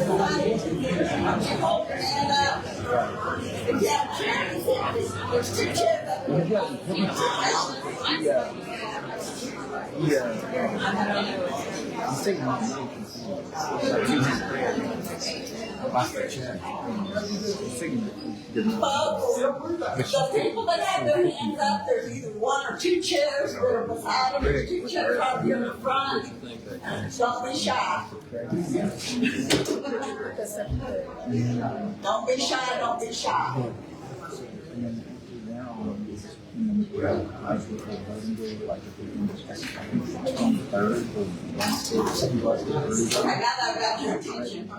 Hold your hand up. If you have chairs, there's two chairs up there. I'm thinking Folks, the people that have their hands up, there's either one or two chairs that are beside them. There's two chairs out here in the front. Don't be shy. Don't be shy, don't be shy. Okay, now that I've got your attention.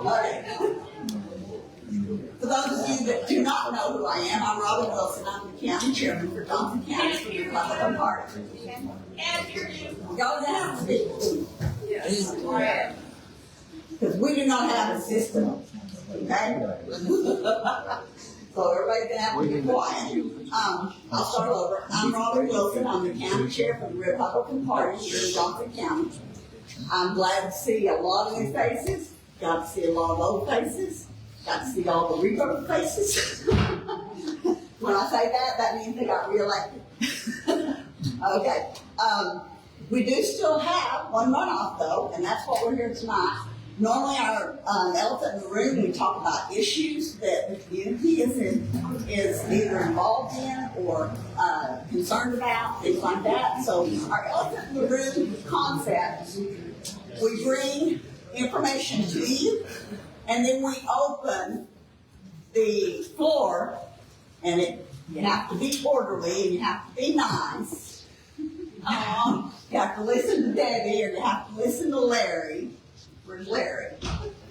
Okay. For those of you that do not know who I am, I'm Robin Wilson. I'm the county chairman for Johnson County for the Republican Party. Y'all have to be. Because we do not have a system. Okay? So everybody's going to have to be quiet. I'll start over. I'm Robin Wilson. I'm the county chair for the Republican Party here in Johnson County. I'm glad to see a lot of new faces. Got to see a lot of old faces. Got to see all the revote faces. When I say that, that means they got reelected. Okay. We do still have one runoff, though, and that's what we're here tonight. Normally, our elephant in the room, we talk about issues that the community is either involved in or concerned about, things like that. So our elephant in the room concept, we bring information to you, and then we open the floor, and you have to be orderly, and you have to be nice. You have to listen to Debbie, or you have to listen to Larry. Where's Larry?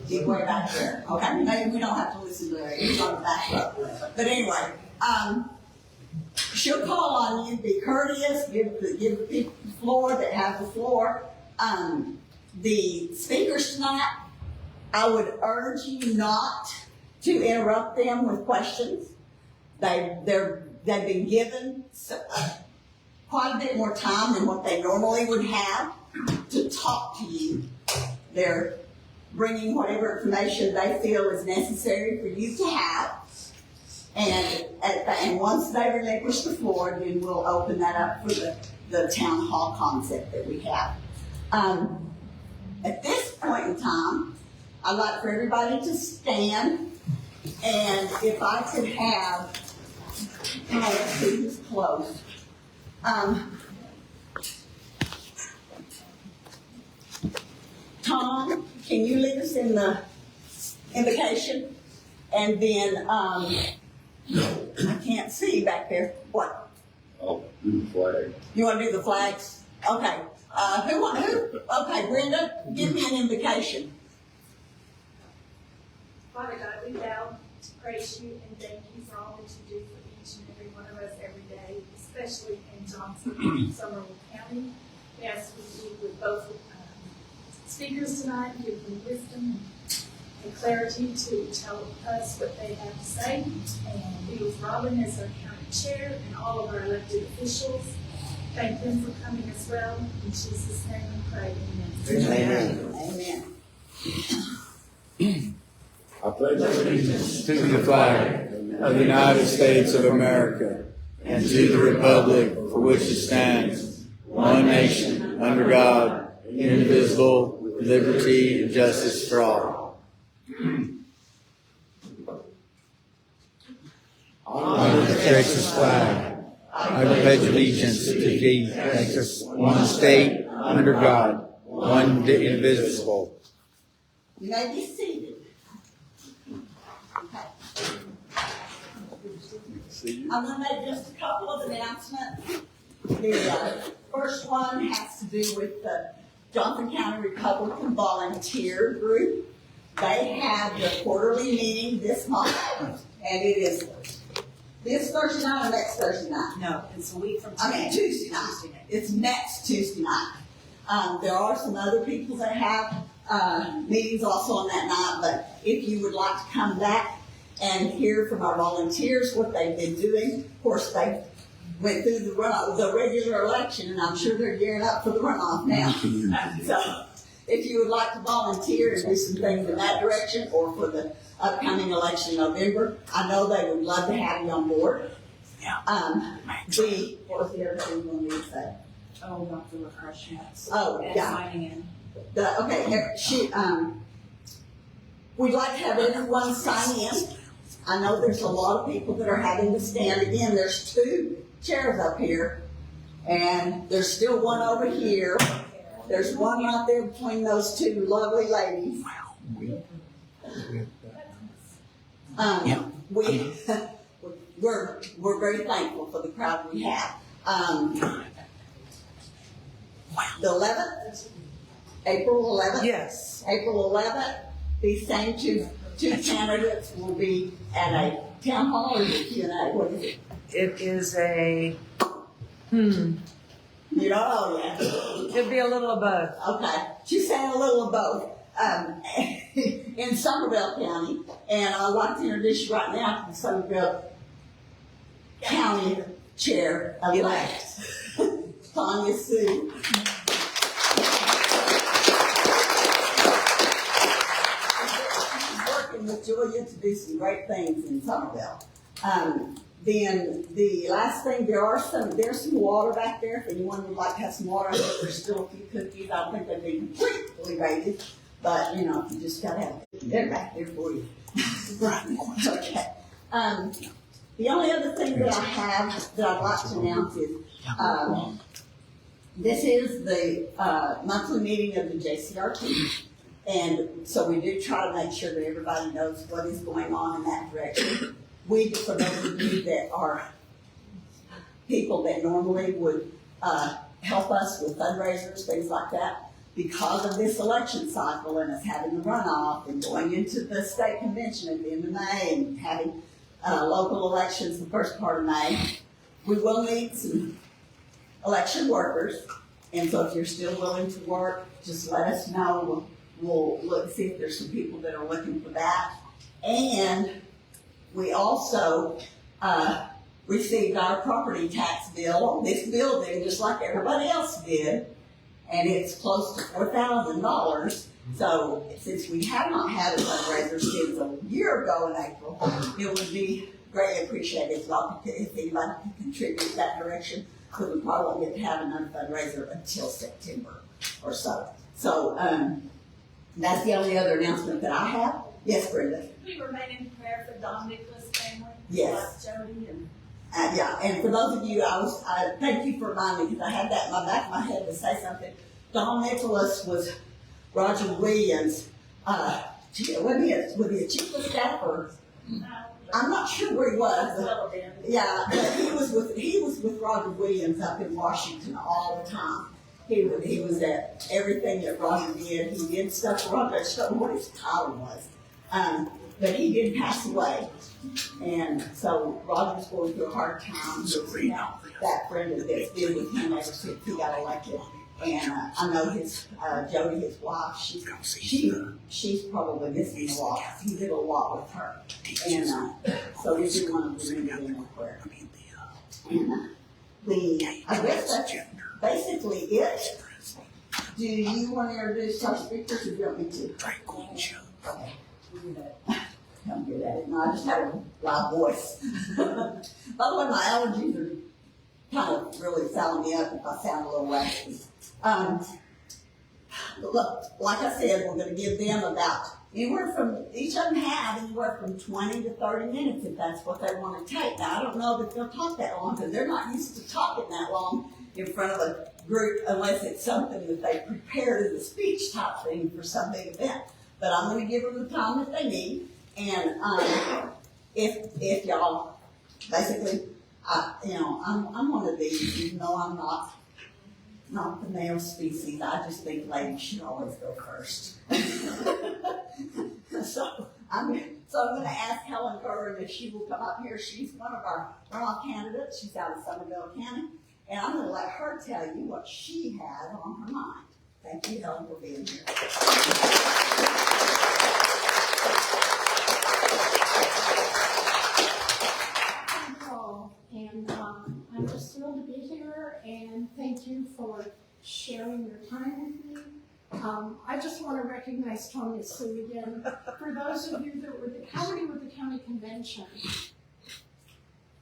He's way back there. Okay, maybe we don't have to listen to Larry. He's on the back row. But anyway, she'll call on you. Be courteous. Give the people the floor that have the floor. The speakers tonight, I would urge you not to interrupt them with questions. They've been given quite a bit more time than what they normally would have to talk to you. They're bringing whatever information they feel is necessary for you to have. And once they relinquish the floor, then we'll open that up for the town hall concept that we have. At this point in time, I'd like for everybody to stand. And if I could have, let's see who's close. Tom, can you lead us in the invocation? And then, I can't see back there. What? I'll do the flag. You want to do the flags? Okay. Who? Okay, Brenda, give me an invocation. Father God, we vow to praise you and thank you for all that you do for each and every one of us every day, especially in Johnson and Somerville County. We ask you to be with both speakers tonight, give them wisdom and clarity to tell us what they have to say, and be with Robin as our county chair and all of our elected officials. Thank them for coming as well. In Jesus' name we pray. Amen. Amen. I pledge allegiance to the flag of the United States of America and to the republic for which it stands, one nation, under God, indivisible, with liberty and justice for all. Under the Texas flag, I pledge allegiance to thee, Texas, one state, under God, one indivisible. You may be seated. Okay. I'm going to make just a couple of announcements. The first one has to do with the Johnson County Republican Volunteer Group. They have their quarterly meeting this month, and it is this Thursday night or next Thursday night? No, it's a week from today. Tuesday night. It's next Tuesday night. There are some other people that have meetings also on that night, but if you would like to come back and hear from our volunteers what they've been doing, of course they went through the regular election, and I'm sure they're gearing up for the runoff now. So if you would like to volunteer and do some things in that direction, or for the upcoming election in November, I know they would love to have you on board. Yeah. What was the other thing you wanted me to say? Oh, not the refreshments. Oh, And yeah. signing in. We'd like to have everyone sign in. I know there's a lot of people that are having to stand. Again, there's 2 chairs up here, and there's still one over here. There's one right there between those 2 lovely ladies. We're very thankful for the crowd we have. The 11th, April 11th. Yes. April 11th, these same two candidates will be at a town hall or a Q&A. What is it? It is a, You don't know yet. it'd be a little of both. Okay, she's saying a little of both. In Somerville County, and I'd like to introduce you right now to the Somerville County Chair-elect, Tanya Sue. She's working with Julia to do some great things in Somerville. Then the last thing, there's some water back there. If anyone would like to have some water, I think there's still a few cookies. I don't think they'd be completely rated, but you know, you just gotta have it. They're back there for you. Okay. The only other thing that I have that I'd like to announce is this is the monthly meeting of the JCRT. And so we do try to make sure that everybody knows what is going on in that direction. We, for those of you that are people that normally would help us with fundraisers, things like that, because of this election cycle and us having the runoff and going into the state convention at the end of May and having local elections the first part of May, we will need some election workers. And so if you're still willing to work, just let us know. We'll look and see if there's some people that are looking for that. And we also received our property tax bill on this building, just like everybody else did, and it's close to $4,000. So since we have not had a fundraiser since a year ago in April, it would be greatly appreciated if anybody could contribute that direction, because we probably won't get to have another fundraiser until September or so. So that's the only other announcement that I have. Yes, Brenda? We remain in prayer for Don Nicholas' family. Yes. Jody and. Yeah, and for those of you, thank you for reminding me, because I had that in my back of my head to say something. Don Nicholas was Roger Williams, was he a chief of staff or? I'm not sure where he was. Yeah, but he was with Roger Williams up in Washington all the time. He was at everything that Roger did. He did stuff for Roger. I just don't know what his title was. But he did pass away. And so Roger's going through a hard time. That friend that's been with him ever since he got elected. And I know Jody, his wife, she's probably missing a lot. He did a lot with her. And so we do want to remember him in prayer. And I guess that's basically it. Do you want to introduce our speakers, or do you want me to? Okay. I'm good at it. No, I just have a loud voice. By the way, my allergies are kind of really sound me up if I sound a little raspy. Look, like I said, we're going to give them about each of them have anywhere from 20 to 30 minutes if that's what they want to take. Now, I don't know that they'll talk that long because they're not used to talking that long in front of a group unless it's something that they prepared as a speech type thing for some big event. But I'm going to give them the time that they need. And if y'all, basically, I'm one of these, even though I'm not the male species. I just think ladies should always go first. So I'm going to ask Helen Kerwin if she will come up here. She's one of our runoff candidates. She's out of Somerville County. And I'm going to let her tell you what she had on her mind. Thank you, Helen, for being here. And I'm just thrilled to be here, and thank you for sharing your time with me. I recognize Tony Sue again. For those of you that were the county convention,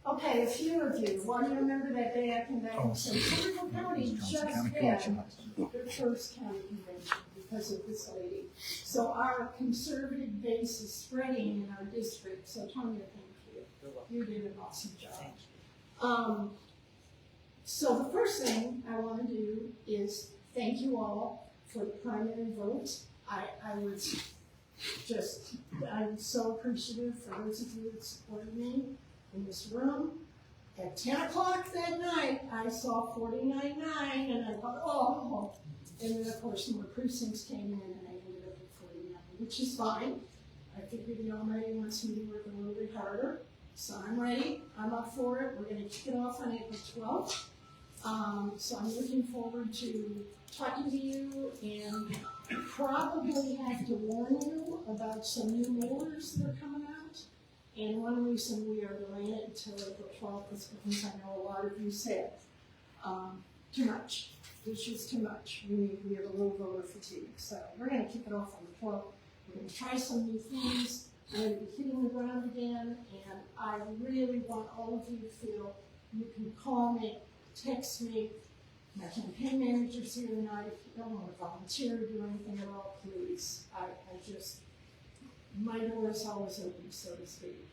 okay, a few of you, why do you remember that day at convention? So Central County just had their first county convention because of this lady. So our conservative base is spreading in our district, so Tony, thank you. You did an awesome job. So the first thing I want to do is thank you all for the primary vote. I'm so appreciative for those of you that supported me in this room. At 10 o'clock that night, I saw 49-9, and I thought, oh. And then, of course, more precincts came in, and I ended up at 49, which is fine. I figured the Almighty wants me to work a little bit harder, so I'm ready. I'm up for it. We're going to kick it off on April 12th. So I'm looking forward to talking to you and probably have to warn you about some new mailers that are coming out. And one reason we are delaying it until April 12th is because I know a lot of you said, too much. It's just too much. We have a little voter fatigue. So we're going to kick it off on the 12th. We're going to try some new things. I'm going to be hitting the ground again. And I really want all of you to feel you can call me, text me. My campaign manager's here tonight. If you don't want to volunteer or do anything at all, please. My door is always open, so to speak.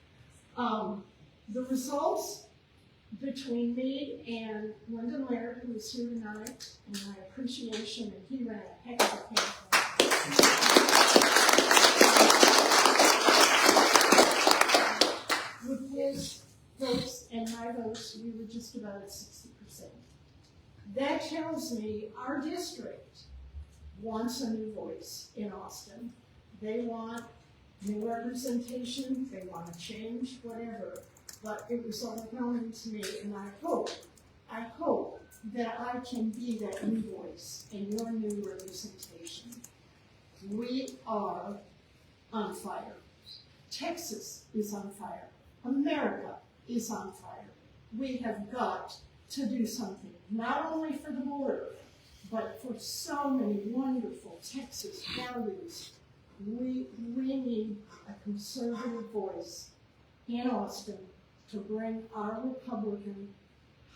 The results between me and Lyndon Laird, who is here tonight, and my appreciation, and he ran a heck of a campaign. With his votes and my votes, we were just about at 60%. That tells me our district wants a new voice in Austin. They want new representation, they want to change, whatever. But it was all coming to me, and I hope that I can be that new voice in your new representation. We are on fire. Texas is on fire. America is on fire. We have got to do something, not only for the border, but for so many wonderful Texas values. We need a conservative voice in Austin to bring our Republican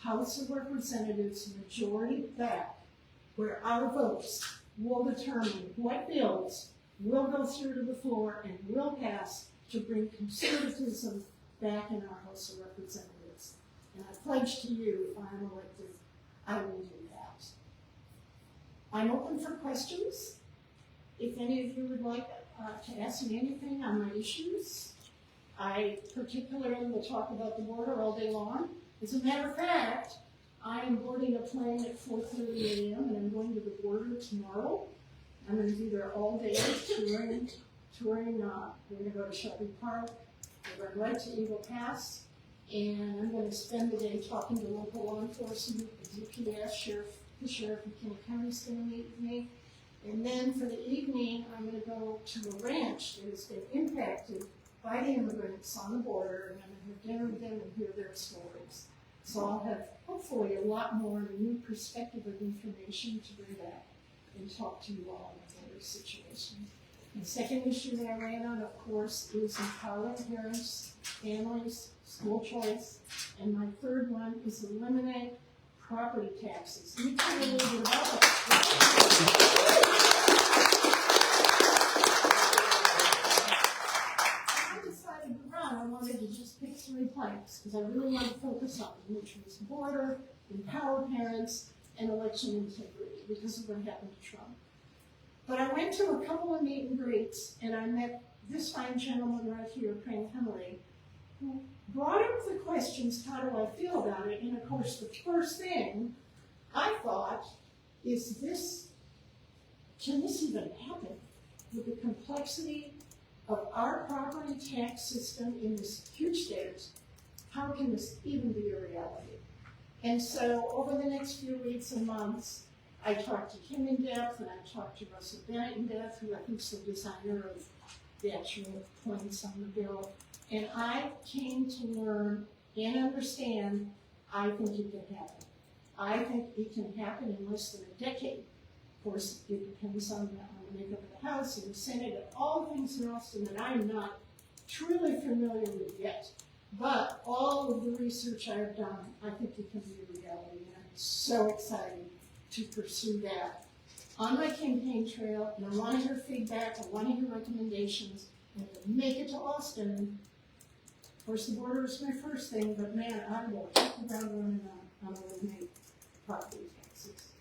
House of Representatives majority back, where our votes will determine what bills will go through to the floor and will pass to bring conservatism back in our House of Representatives. And I pledge to you, if I'm elected, I will do that. I'm open for questions. If any of you would like to ask me anything on my issues, I particularly will talk about the border all day long. As a matter of fact, I am boarding a plane at 4:30 a.m. and I'm going to the border tomorrow. I'm going to be there all day touring. We're going to go to Shelby Park. We're going right to Eagle Pass. And I'm going to spend the day talking to local law enforcement, the DPS, the sheriff of King County is going to meet with me. And then for the evening, I'm going to go to a ranch that has been impacted by the immigrants on the border, and I'm going to have dinner with them and hear their stories. So I'll have hopefully a lot more new perspective of information to bring back and talk to you all on the border situation. The second issue that I ran on, of course, is empowering parents, families, school choice, and my third one is eliminate property taxes. Let me tell you a little bit about that. I wanted to just pick 3 planks because I really want to focus on them, which was border, empower parents, and election integrity because of what happened to Trump. But I went to a couple of meet and greets, and I met this fine gentleman right here, Frank Henley, who brought up the questions, how do I feel about it? And of course, the first thing I thought is can this even happen with the complexity of our property tax system in this huge state? How can this even be a reality? And so over the next few weeks and months, I talked to him in depth, and I talked to Russell Bennett in depth, who I think is the designer of the actual points on the bill. And I came to learn and understand, I think it can happen. I think it can happen in less than a decade. Of course, it depends on the makeup of the House and the Senate, and all things in Austin that I'm not truly familiar with yet. But all of the research I have done, I think it can be a reality, and I'm so excited to pursue that on my campaign trail, and I want to hear feedback, I want to hear recommendations, and to make it to Austin. Of course, the border is my first thing, but man, I will hit the ground running on eliminating property taxes.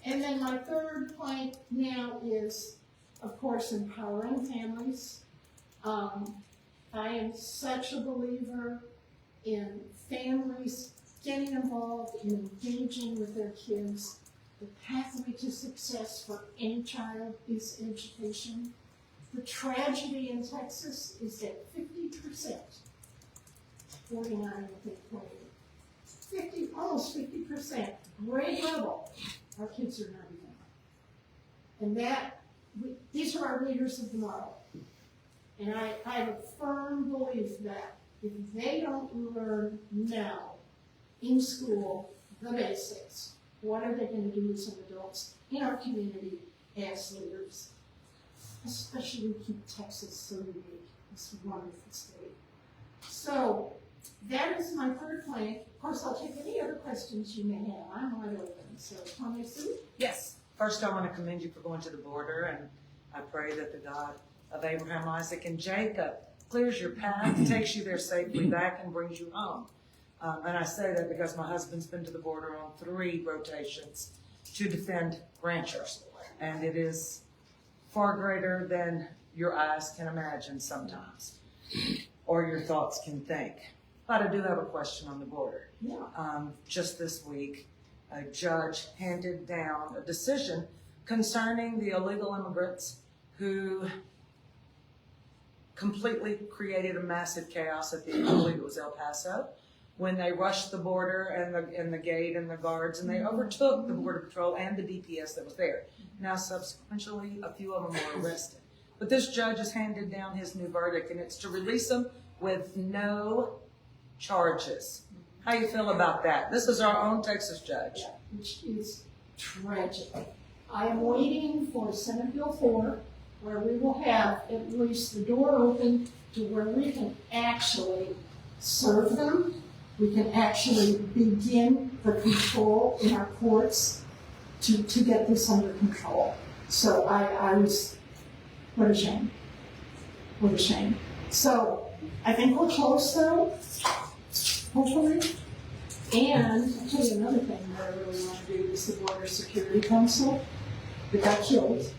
And then my third point now is, of course, empowering families. I am such a believer in families getting involved and engaging with their kids. The pathway to success for any child is education. The tragedy in Texas is that 50%, 49, I think, 50, almost 50%, grade level, our kids are not even. And these are our leaders of tomorrow. And I have a firm belief that if they don't learn now in school the basics, what are they going to do as adults in our community as leaders? Especially keep Texas so unique, this wonderful state. So that is my third point. Of course, I'll take any other questions you may have. I'm wide open. So, Tommy Sue? Yes. First, I want to commend you for going to the border, and I pray that the God of Abraham, Isaac, and Jacob clears your path, takes you there safely back, and brings you home. And I say that because my husband's been to the border on 3 rotations to defend ranchers. And it is far greater than your eyes can imagine sometimes, or your thoughts can think. But I do have a question on the border. Yeah. Just this week, a judge handed down a decision concerning the illegal immigrants who completely created a massive chaos at the, I believe it was El Paso, when they rushed the border and the gate and the guards, and they overtook the Border Patrol and the DPS that was there. Now, subsequently, a few of them were arrested. But this judge has handed down his new verdict, and it's to release them with no charges. How you feel about that? This is our own Texas judge. Yeah, which is tragic. I am waiting for Senate Bill 4, where we will have at least the door open to where we can actually serve them. We can actually begin the control in our courts to get this under control. So I was, what a shame. What a shame. So I think we're close though, hopefully. And I'll tell you another thing that I really want to do is the Border Security Council that got killed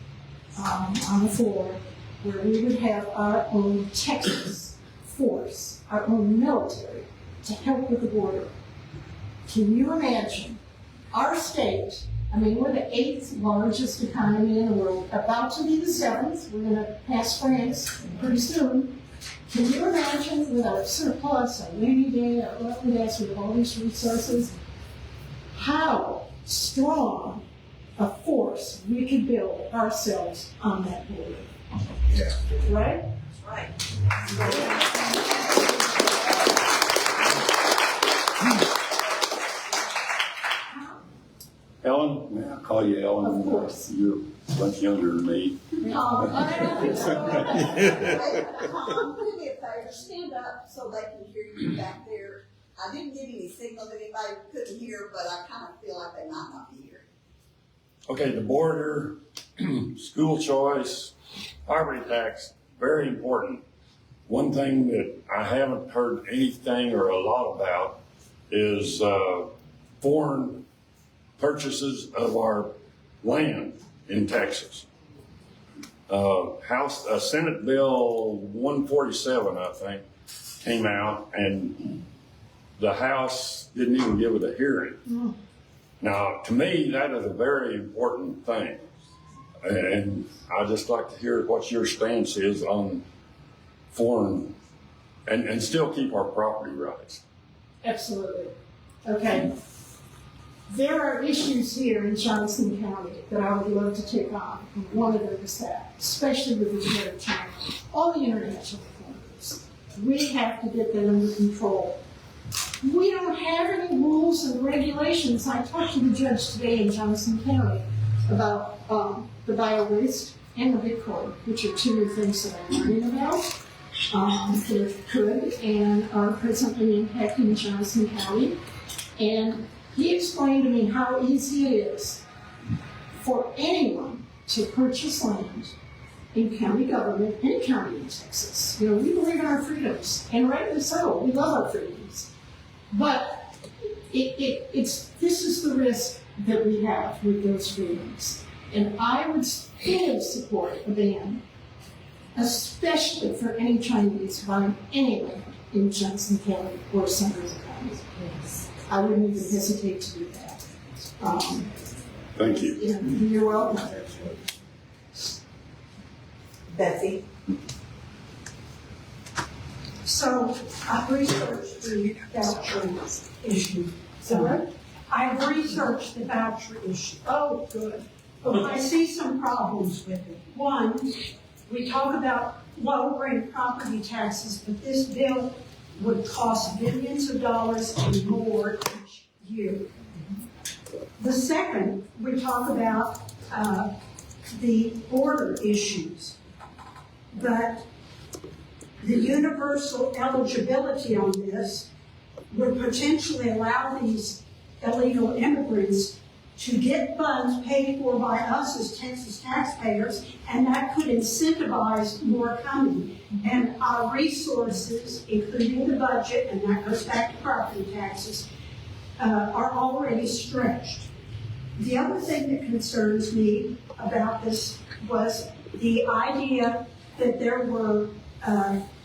on the floor, where we would have our own Texas force, our own military, to help with the border. Can you imagine our state? I mean, we're the 8th largest economy in the world, about to be the 7th. We're going to pass France pretty soon. Can you imagine with our surplus, our rainy day, our oil and gas, with all these resources, how strong a force we could build ourselves on that border? Yeah. Right? Right. Helen, may I call you Helen? Of course. You're much younger than me. I don't think so. Tom, do me a favor, stand up so they can hear you back there. I didn't get any signal that anybody couldn't hear, but I kind of feel like they might not be here. Okay, the border, school choice, property tax, very important. One thing that I haven't heard anything or a lot about is foreign purchases of our land in Texas. Senate Bill 147, I think, came out, and the House didn't even give it a hearing. Mm. Now, to me, that is a very important thing, and I'd just like to hear what your stance is on foreign, and still keep our property rights. Absolutely. Okay. There are issues here in Johnson County that I would love to take on, and one of them is that, especially with the threat of China, all the international foreigners. We have to get them under control. We don't have any rules and regulations. I talked to the judge today in Johnson County about the bio-waste and the Bitcoin, which are two new things that I'm learning about. They're good and are presently impacting Johnson County. And he explained to me how easy it is for anyone to purchase land in county government, any county in Texas. You know, we believe in our freedoms, and rightly so. We love our freedoms. But this is the risk that we have with those freedoms. And I would fully support a ban, especially for any Chinese buying any land in Johnson County or Somerset County. I wouldn't even hesitate to do that. Thank you. You're welcome. Betsy? So I've researched the voucher issue. So I've researched the voucher issue. Oh, good. I see some problems with it. One, we talk about lowering property taxes, but this bill would cost billions of dollars and more each year. The second, we talk about the border issues, but the universal eligibility on this would potentially allow these illegal immigrants to get funds paid for by us as Texas taxpayers, and that could incentivize more coming. And our resources, including the budget, and that goes back to property taxes, are already stretched. The other thing that concerns me about this was the idea that there were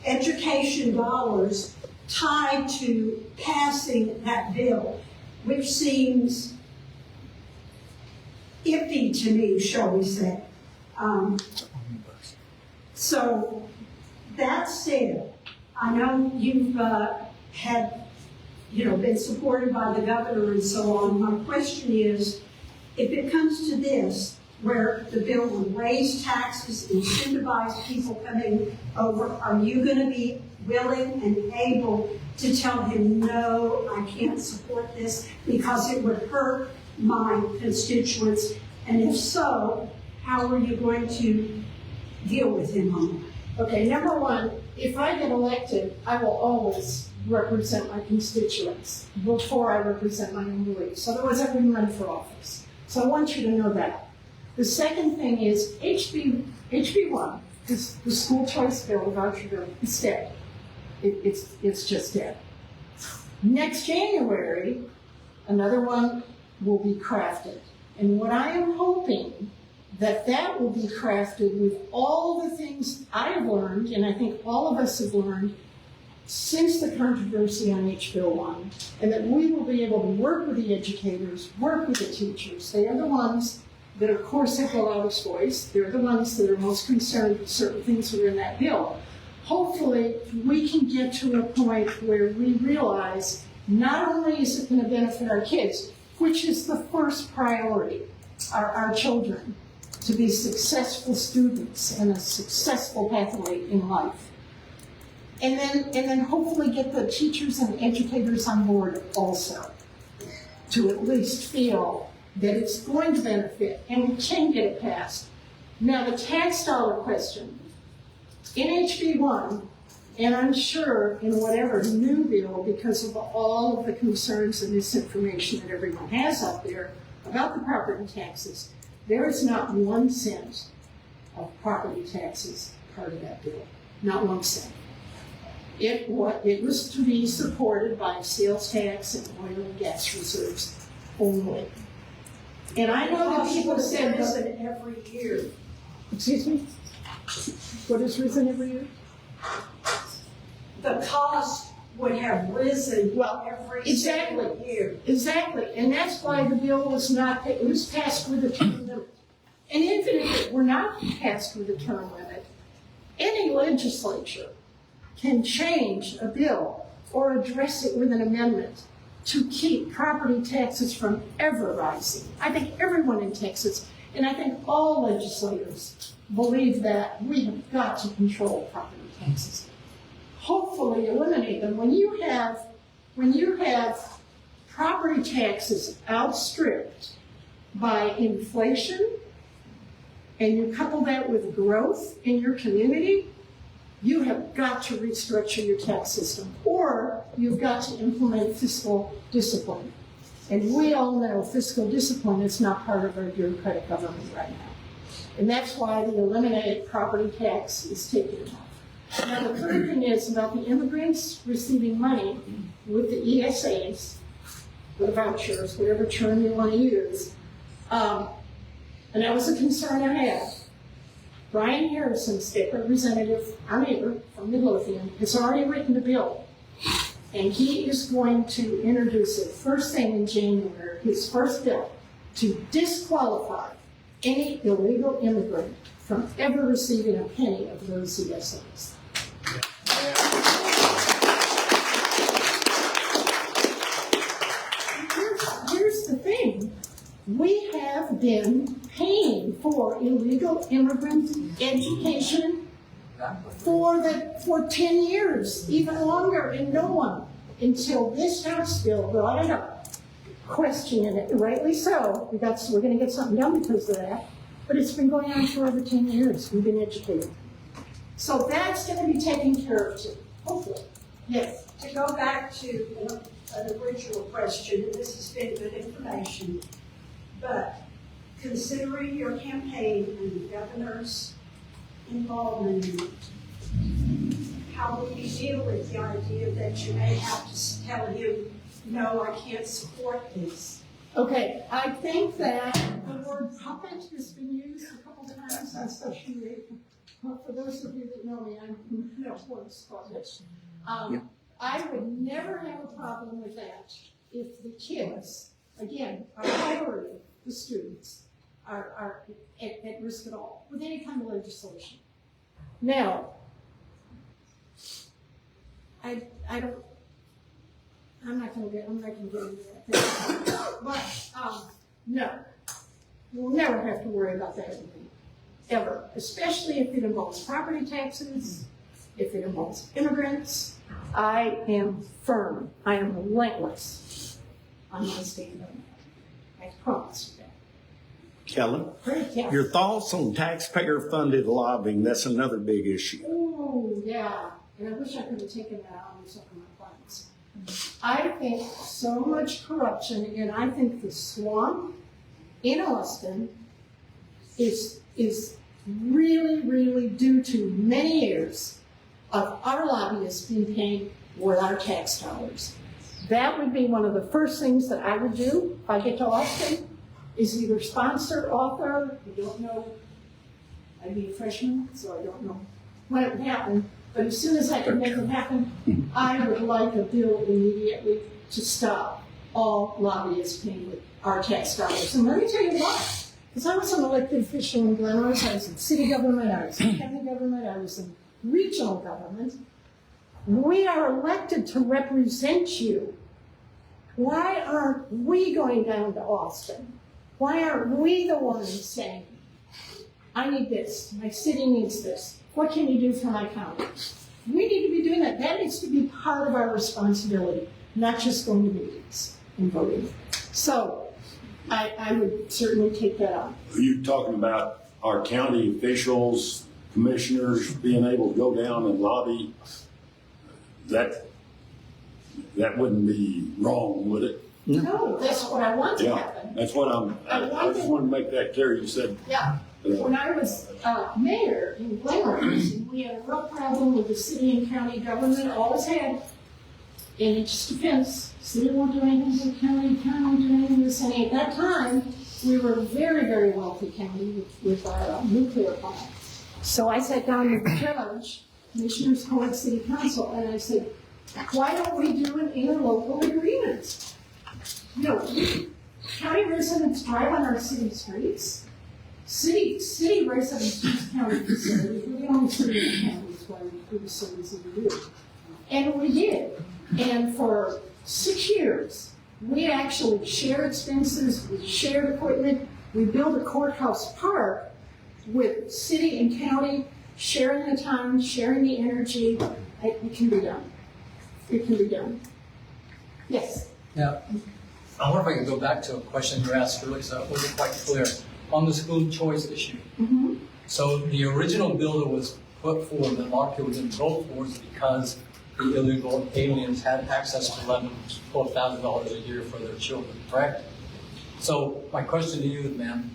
education dollars tied to passing that bill, which seems iffy to me, shall we say. So that said, I know you've been supported by the governor and so on. My question is, if it comes to this, where the bill would raise taxes, incentivize people coming over, are you going to be willing and able to tell him, no, I can't support this because it would hurt my constituents? And if so, how are you going to deal with him on that? Okay, number one, if I get elected, I will always represent my constituents before I represent my own beliefs. Otherwise, I wouldn't run for office. So I want you to know that. The second thing is HB1, the school choice bill, the voucher bill, is dead. It's just dead. Next January, another one will be crafted. And what I am hoping that will be crafted with all the things I've learned, and I think all of us have learned since the controversy on HB1, and that we will be able to work with the educators, work with the teachers. They are the ones that, of course, have the loudest voice. They're the ones that are most concerned with certain things that are in that bill. Hopefully, we can get to a point where we realize not only is it going to benefit our kids, which is the first priority, our children, to be successful students and a successful pathway in life. And then hopefully get the teachers and educators on board also, to at least feel that it's going to benefit and we can get it passed. Now, the tax dollar question, in HB1, and I'm sure in whatever new bill, because of all of the concerns and misinformation that everyone has out there about the property taxes, there is not 1 cent of property taxes part of that bill. Not 1 cent. It was to be supported by sales tax and oil and gas reserves only. And I know that people said that every year. Excuse me? What has risen every year? The cost would have risen every single year. Exactly. And that's why the bill was not, it was passed with a term limit. And even if it were not passed with a term limit, any legislature can change a bill or address it with an amendment to keep property taxes from ever rising. I think everyone in Texas, and I think all legislators, believe that we have got to control property taxes. Hopefully eliminate them. When you have property taxes outstripped by inflation and you couple that with growth in your community, you have got to restructure your tax system, or you've got to implement fiscal discipline. And we all know fiscal discipline is not part of our bureaucratic government right now. And that's why the eliminated property tax is taken off. Now, the third thing is about the immigrants receiving money with the ESAs, the vouchers, whatever term you want to use. And that was a concern I had. Brian Harrison, state representative, our neighbor from Midlothian, has already written a bill. And he is going to introduce it first thing in January, his first bill, to disqualify any illegal immigrant from ever receiving a penny of those ESAs. Here's the thing. We have been paying for illegal immigrant education for 10 years, even longer, and no one, until this House bill brought it up, questioning it, rightly so. We're going to get something done because of that, but it's been going on for over 10 years. We've been educated. So that's going to be taken care of too, hopefully. Yes. To go back to an original question, and this has been good information, but considering your campaign and the governor's involvement in it, how will you deal with the idea that you may have to tell him, no, I can't support this? Okay, I think that the word puppet has been used a couple times, especially for those of you that know me, I'm no words puppet. I would never have a problem with that if the kids, again, our priority, the students, are at risk at all with any kind of legislation. Now, I'm not going to get into that. But no, we'll never have to worry about that again, ever. Especially if it involves property taxes, if it involves immigrants. I am firm. I am relentless on my stand on that. I promise you that. Helen, Great, yeah. your thoughts on taxpayer-funded lobbying? That's another big issue. Oh, yeah. And I wish I could have taken that out on some of my plans. I think so much corruption, and I think the swamp in Austin is really, really due to many years of our lobbyists being paid with our tax dollars. That would be one of the first things that I would do if I get to Austin, is either sponsor, author, I don't know. I'd be a freshman, so I don't know when it would happen. But as soon as I can make it happen, I would like a bill immediately to stop all lobbyists paying with our tax dollars. And let me tell you why. Because I was an elected official in Glen Rose, I was in city government, I was in county government, I was in regional government. We are elected to represent you. Why aren't we going down to Austin? Why aren't we the ones saying, I need this, my city needs this. What can you do for my county? We need to be doing that. That needs to be part of our responsibility, not just going to meetings and voting. So I would certainly take that on. Are you talking about our county officials, commissioners being able to go down and lobby? That wouldn't be wrong, would it? No, that's what I want to happen. That's what I just wanted to make that clear. You said. Yeah. When I was mayor in Glen Rose, and we had a real problem with the city and county government, always had, and it just depends. City won't do anything for the county won't do anything for the city. At that time, we were a very, very wealthy county with our nuclear plant. So I sat down with the judge, Commissioners Court City Council, and I said, why don't we do an interlocal agreement? You know, county residents drive on our city streets. City residents use county facilities. We're the only city in the county that's why we do the service that we do. And we did. And for 6 years, we actually shared expenses, we shared equipment, we built a courthouse park with city and county, sharing the time, sharing the energy. It can be done. It can be done. Yes? Now, I wonder if I could go back to a question you asked earlier, so it wasn't quite clear. on the school choice issue. So the original bill that was put forward that a lot of people didn't vote for is because the illegal aliens had access to $12,000 a year for their children, correct? So my question to you, ma'am,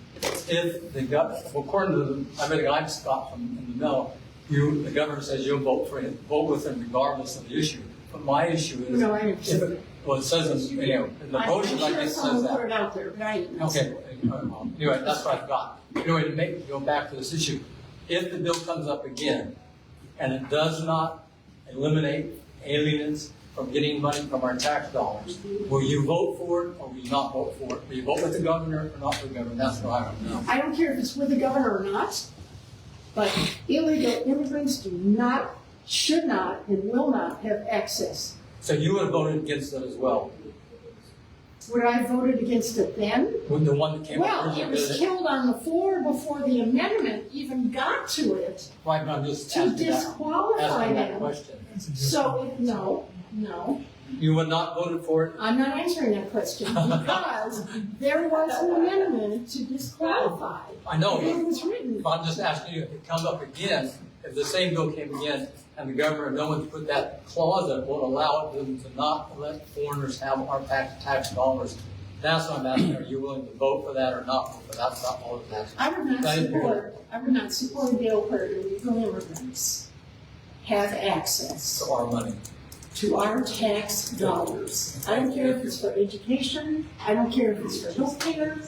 if the government, according to I read a guy Scott from in the Mill, the governor says you'll vote with him regardless of the issue. But my issue is, No, I understand. well, it says in the motion, I guess, says that. Put it out there, but I didn't. Okay, anyway, that's what I forgot. Anyway, to go back to this issue, if the bill comes up again and it does not eliminate aliens from getting money from our tax dollars, will you vote for it or will you not vote for it? Will you vote with the governor or not with the governor? That's what I don't know. I don't care if it's with the governor or not, but illegal immigrants should not, and will not have access. So you would have voted against it as well? Would I have voted against it then? With the one that came up Well, originally, it was killed on the floor before the amendment even got to it Right, but I'm just to asking disqualify that them. question. So, no. You would not voted for it? I'm not answering that question because there was an amendment to disqualify. I know. It was written. I'm just asking you, if it comes up again, if the same bill came again, and the governor, no one's put that clause that will allow them to not let foreigners have our tax dollars, that's what I'm asking. Are you willing to vote for that or not vote for that? That's not all I'm asking. I would not support a bill where illegal immigrants have access To our money. to our tax dollars. I don't care if it's for education, I don't care if it's for health care,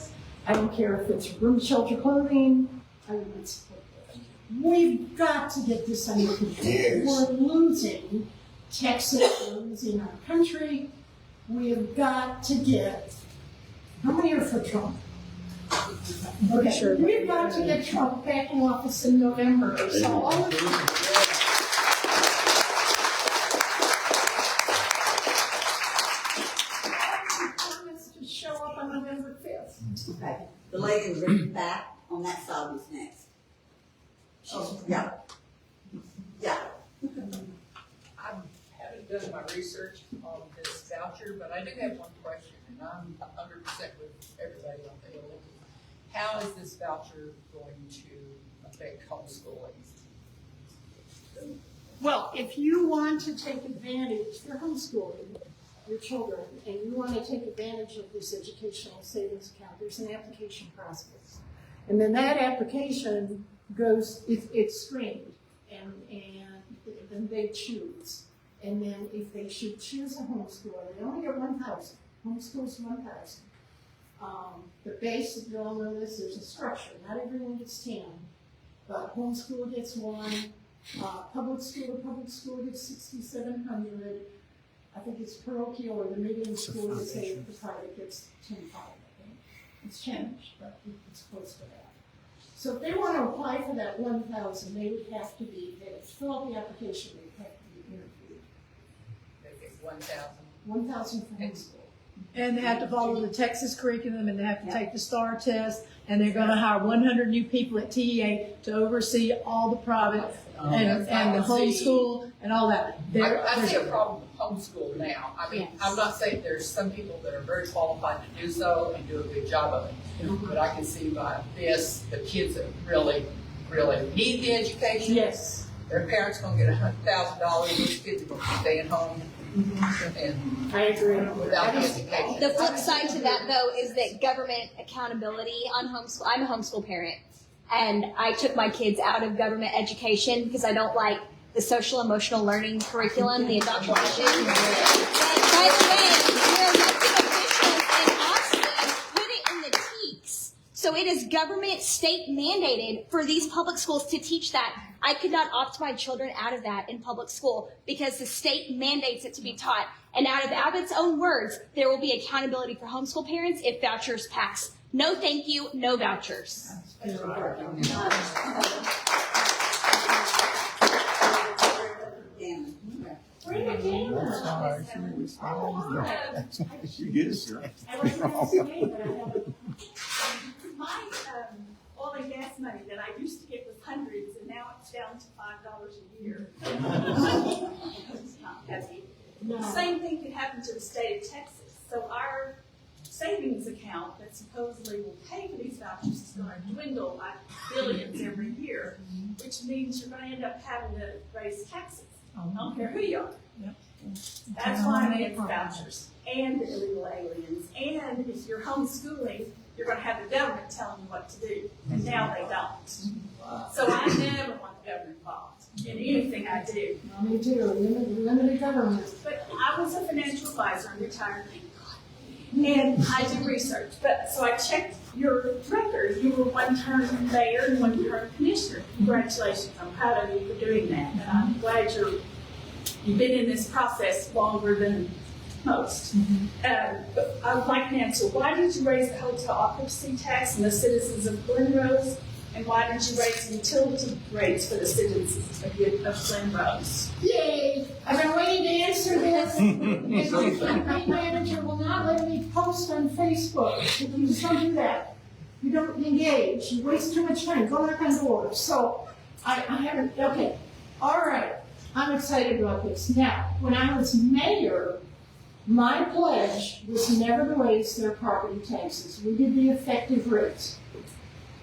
I don't care if it's room, shelter, clothing, I would not support that. We've got to get this under control. Yes. We're losing Texas, we're losing our country. We have got to get, how many are for Trump? Okay, we've got to get Trump back in office in November, so all of you. To show up on November 5th. Okay, the lady in the back on that side was next. Oh, yeah. Yeah. I haven't done my research on this voucher, but I do have one question, and I'm 100% with everybody on the hill. How is this voucher going to affect homeschooling? Well, if you want to take advantage, for homeschooling your children, and you want to take advantage of this educational savings account, there's an application process. And then that application goes, it's screened, and then they choose. And then if they should choose a homeschooler, they only get 1,000. Homeschool's 1,000. The base, if you all know this, there's a structure. Not everyone gets 10, but homeschool gets 1. Public school gets 6,700. I think it's parochial or the medium school gets 8, the private gets 10,500, I think. It's changed, but it's close to that. So if they want to apply for that 1,000, they would have to fill out the application, they'd have to be interviewed. They get 1,000. 1,000 for homeschool. And they have to follow the Texas curriculum, and they have to take the STAR test, and they're gonna hire 100 new people at TEA to oversee all the private and the homeschool and all that. I see a problem with homeschool now. I mean, Yes. I'm not saying there's some people that are very qualified to do so and do a good job of it. But I can see by this, the kids that really, really need the education. Yes. Their parents gonna get $100,000, those kids are gonna be staying home and I agree. without the education. The flip side to that, though, is that government accountability on homeschool. I'm a homeschool parent, and I took my kids out of government education because I don't like the social emotional learning curriculum, the indoctrination. And by the way, your elected officials in Austin put it in the TEKS. So it is government, state mandated for these public schools to teach that. I could not opt my children out of that in public school because the state mandates it to be taught. And out of Abbott's own words, there will be accountability for homeschool parents if vouchers pass. No thank you, no vouchers. Bring it in. She gets her. I wasn't gonna say, but I have a My oil and gas money that I used to get was hundreds, and now it's down to $5 a year. It's not heavy. No. The same thing could happen to the state of Texas. So our savings account that supposedly will pay for these vouchers is gonna dwindle by billions every year, which means you're gonna end up having to raise taxes. I don't care who you are. That's why I'm against vouchers and the illegal aliens. And if you're homeschooling, you're gonna have the government telling you what to do, and now they don't. So I never want the government involved in anything I do. Me too, limited government. But I was a financial advisor and retired, and I did research. But so I checked your record. You were one-term mayor and one-term commissioner. Congratulations! I'm proud of you for doing that, and I'm glad you've been in this process longer than most. But I would like an answer. Why did you raise the hotel occupancy tax and the citizens of Glenrose? And why didn't you raise utility rates for the citizens of Glenrose? Yay! I've been waiting to answer this. And my campaign manager will not let me post on Facebook. You just don't do that. You don't engage. You waste too much time. Go knock on doors. So I haven't, okay. All right. I'm excited about this. Now, when I was mayor, my pledge was never to raise their property taxes. We did the effective rates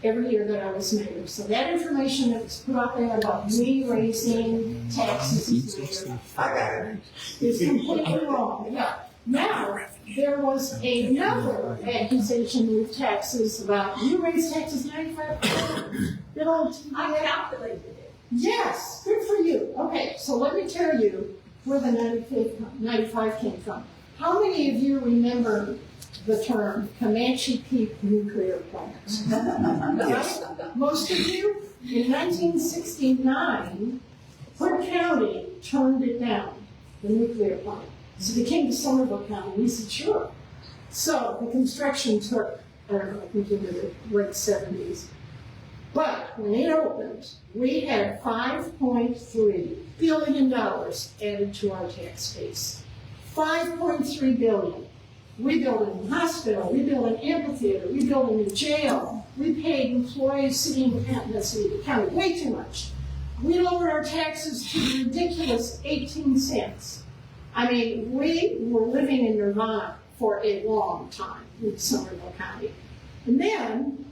every year that I was mayor. So that information that was put out there about me raising taxes as mayor is completely wrong. Yeah. Now, there was another accusation with taxes about you raised taxes 95%. I calculated it. Yes, good for you. Okay, so let me tell you where the 95 came from. How many of you remember the term Comanche Peak nuclear plant? Yes. Most of you? In 1969, Hood County turned it down, the nuclear plant. So they came to Somerville County, we said, sure. So the construction took, I don't know, I think into the late 70s. But when it opened, we had $5.3 billion added to our tax base. $5.3 billion. We built a new hospital, we built an amphitheater, we built a new jail, we paid employees sitting in the county way too much. We lowered our taxes to the ridiculous 18 cents. I mean, we were living in nirvana for a long time with Somerville County. And then,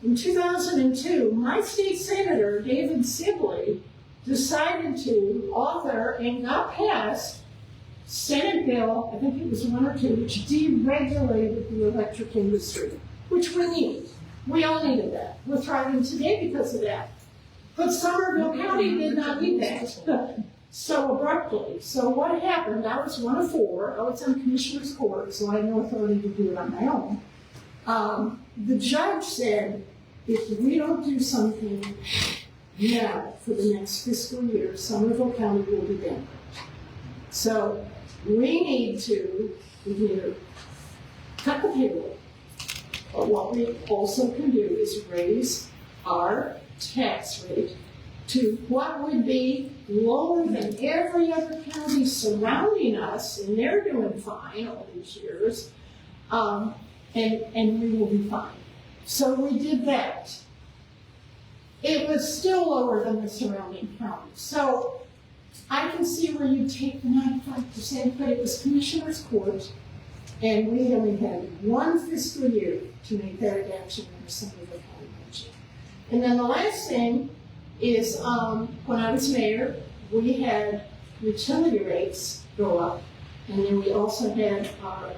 in 2002, my state senator, David Sibley, decided to author and got passed Senate bill, I think it was 1 or 2, which deregulated the electric industry, which we need. We all needed that. We're thriving today because of that. But Somerville County did not need that so abruptly. So what happened, I was 1 of 4. I was on Commissioner's Court, so I had no authority to do it on my own. The judge said, if we don't do something now for the next fiscal year, Somerville County will be bankrupt. So we need to either cut the payroll, but what we also can do is raise our tax rate to what would be lower than every other county surrounding us, and they're doing fine all these years, and we will be fine. So we did that. It was still lower than the surrounding counties. So I can see where you take the 95%, but it was Commissioner's Court, and we only had 1 fiscal year to make that adaptation under Somerville County budget. And then the last thing is, when I was mayor, we had utility rates go up, and then we also had our,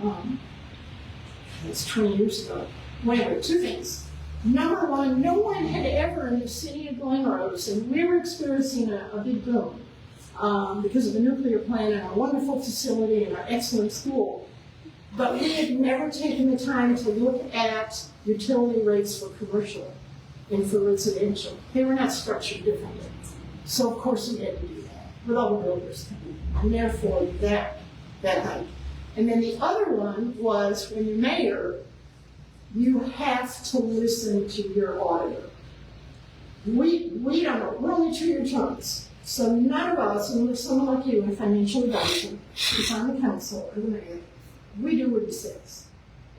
that's 20 years ago. Wait, 2 things. Number 1, no one had ever in the city of Glenrose, and we were experiencing a big boom because of the nuclear plant and our wonderful facility and our excellent school. But we had never taken the time to look at utility rates for commercial and for residential. They were not structured differently. So of course we had to do that with all the builders coming in, and therefore that hike. And then the other one was when you're mayor, you have to listen to your auditor. We don't know, we're only 2-year terms. So none of us, unless someone like you, a financial advisor, is on the council or the mayor, we do what he says.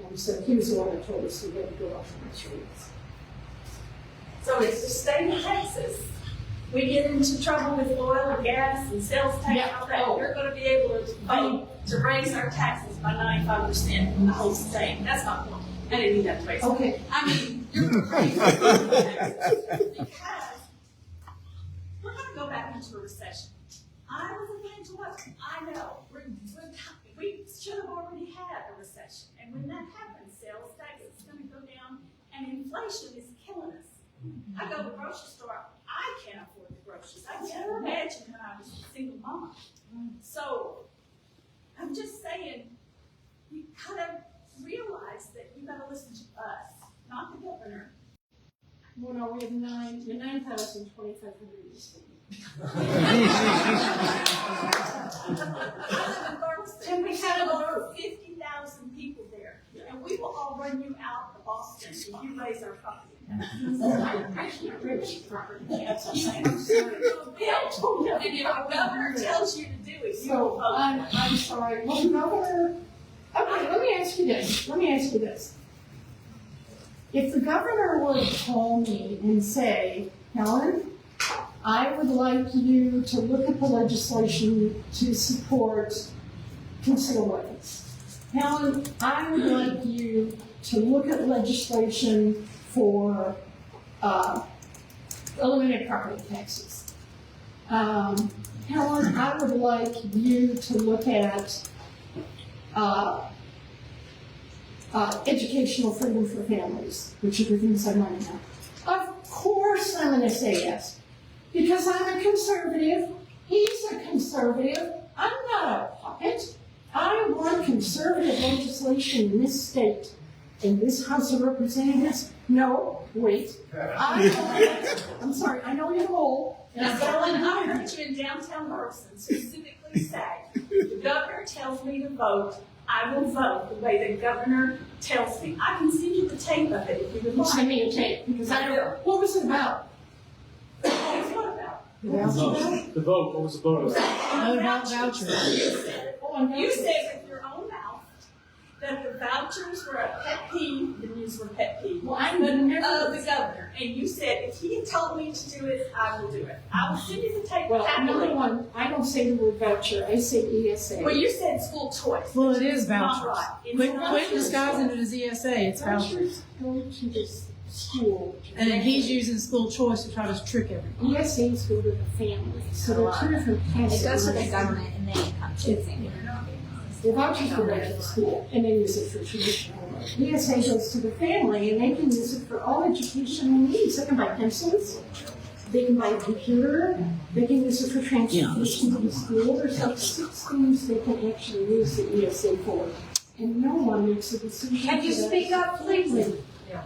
And so he was the one that told us we had to go off on the streets. So it's the state of Texas we get into trouble with oil and gas and sales tax and all that, we're gonna be able to vote to raise our taxes by 95% in the whole state. That's not one. I didn't mean that phrase. Okay. I mean, you're crazy. Because we're gonna go back into a recession. I was again to what? I know. We should have already had a recession. And when that happens, sales tax is gonna go down and inflation is killing us. I go to the grocery store, I can't afford the groceries. I can't imagine when I was a single mom. So I'm just saying, you gotta realize that you gotta listen to us, not the governor. Well, no, we have 9,000, 2,500 in the state. And we had over 50,000 people there, and we will all run you out of Boston if you raise our property. And if our governor tells you to do it, you will So, vote. I'm sorry, well, the governor, okay, let me ask you this. If the governor were to call me and say, Helen, I would like you to look at the legislation to support concealed weapons. Helen, I would like you to look at legislation for eliminate property taxes. Helen, I would like you to look at educational freedom for families, which are the things I want to know. Of course I'm going to say yes. Because I'm a conservative, he's a conservative, I'm not a puppet. I want conservative legislation in this state, in this House of Representatives. No, wait. I'm sorry, I know you're old. And I heard you in downtown Harrison specifically say, the governor tells me to vote, I will vote the way the governor tells me. I can send you the tape of it if you would like. Send me a tape, because I don't, what was it about? What about? The vote, what was the vote? About vouchers. You said with your own mouth that the vouchers were a pet peeve, the news were pet peeve. Well, I Of never. the governor. And you said, if he had told me to do it, I will do it. I will send you the tape Well, happily. number one, I don't say the word voucher, I say ESA. Well, you said school choice. Well, it is Not vouchers. right. It's Quit vouchers. disguising it as ESA, it's vouchers. Vouchers go to this school. And then he's using school choice to try to trick everyone. ESAs go to the family, so they're two different kinds. It goes to the government and then it comes to the family. The vouchers go back to the school, and they use it for traditional work. ESA goes to the family, and they can use it for all educational needs. They can buy pencils, they can buy a computer, they can use it for transportation to the school. There's like 6 things they can actually use the ESA for. And no one makes a decision. Can you speak up, please?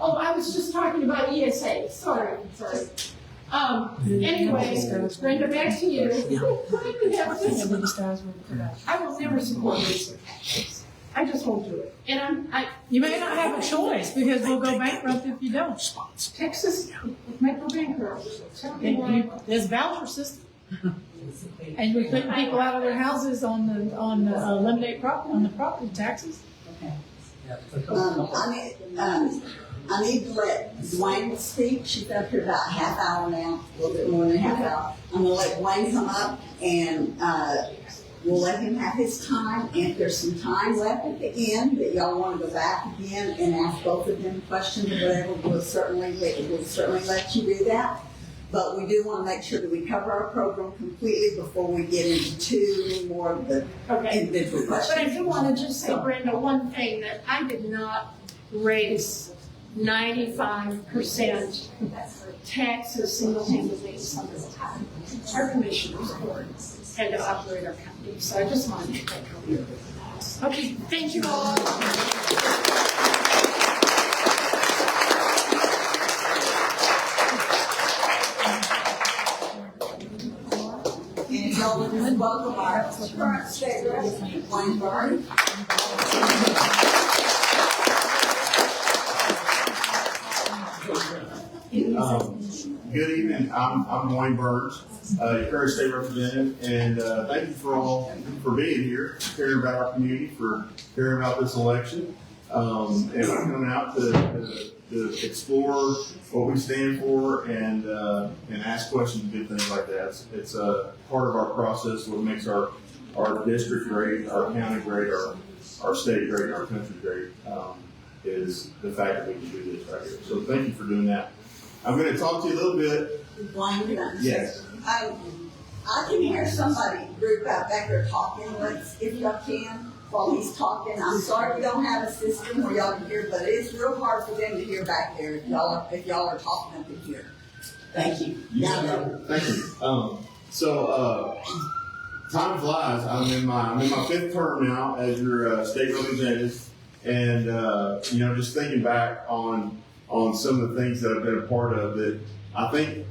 Oh, I was just talking about ESA, sorry. Anyways, Brenda, back to you. I will never support racial taxes. I just won't do it. And You may not have a choice because we'll go bankrupt if you don't. Texas might go bankrupt. There's voucher system. And we're putting people out of their houses on the eliminate property, on the property taxes. I need to let DeWayne speak. She's up here about a half hour now, a little bit more than a half hour. I'm gonna let DeWayne come up and, we'll let him have his time. And if there's some time left at the end that y'all wanna go back again and ask both of them questions or whatever, we'll certainly let you do that. But we do wanna make sure that we cover our program completely before we get into too more of the individual questions. But I do want to just say, Brenda, one thing, that I did not raise 95% taxes single-handedly some of the time. Our commissioners board had to operate our company, so I just wanted to make that clear. Okay, thank you all. And y'all would just welcome our current state rep, Wayne Byrne. Good evening. I'm Wayne Burns, your current state representative, and thank you for all for being here, caring about our community, for caring about this election, and for coming out to to explore what we stand for and ask questions and do things like that. It's a part of our process. What makes our district great, our county great, our state great, our country great, is the fact that we can do this right here. So thank you for doing that. I'm going to talk to you a little bit. DeWayne, Yes. I can hear somebody group out back there talking. Let's, if y'all can, while he's talking. I'm sorry we don't have a system where y'all can hear, but it is real hard for them to hear back there if y'all are talking up in here. Thank you. Thank you. Time flies. I'm in my fifth term now as your state representative, and just thinking back on some of the things that I've been a part of that I think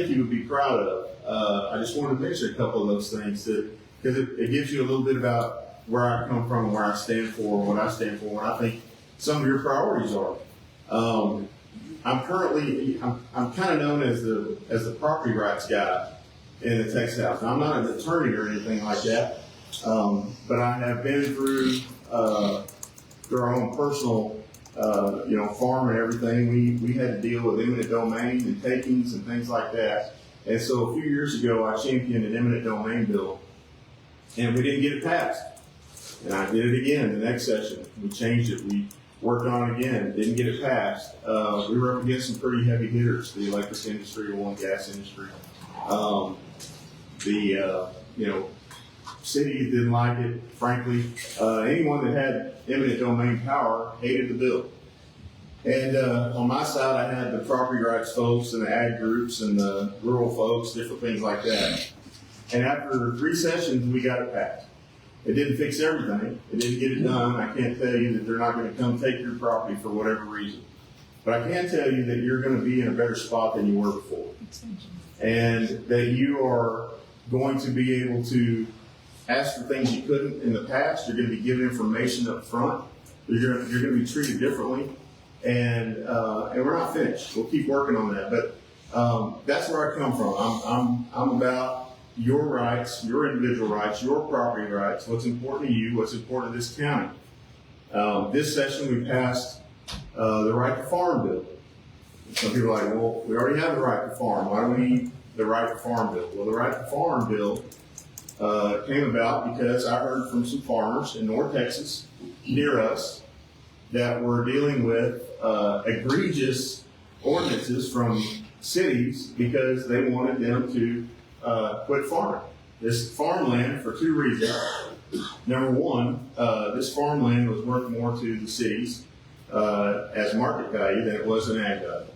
you would be proud of. I just wanted to mention a couple of those things because it gives you a little bit about where I come from, where I stand for, what I stand for, what I think some of your priorities are. I'm kind of known as the property rights guy in the Texas House. Now, I'm not an attorney or anything like that, but I have been through our own personal, farm and everything. We had to deal with eminent domain and takings and things like that. And so a few years ago, I championed an eminent domain bill, and we didn't get it passed. And I did it again the next session. We changed it. We worked on it again. Didn't get it passed. We were up against some pretty heavy hitters: the electric industry, oil and gas industry. City didn't like it. Frankly, anyone that had eminent domain power hated the bill. And on my side, I had the property rights folks and the ag groups and the rural folks, different things like that. And after 3 sessions, we got it passed. It didn't fix everything. It didn't get it done. I can't tell you that they're not going to come take your property for whatever reason. But I can tell you that you're going to be in a better spot than you were before. And that you are going to be able to ask for things you couldn't in the past. You're going to be given information up front. You're going to be treated differently. And we're not finished. We'll keep working on that. But that's where I come from. I'm about your rights, your individual rights, your property rights, what's important to you, what's important to this county. This session we passed the right to farm bill. Some people are like, well, we already have the right to farm. Why do we need the right to farm bill? Well, the right to farm bill came about because I heard from some farmers in North Texas near us that were dealing with egregious ordinances from cities because they wanted them to quit farming. This farmland for 2 reasons. Number one, this farmland was worth more to the cities as market value than it was in ag value.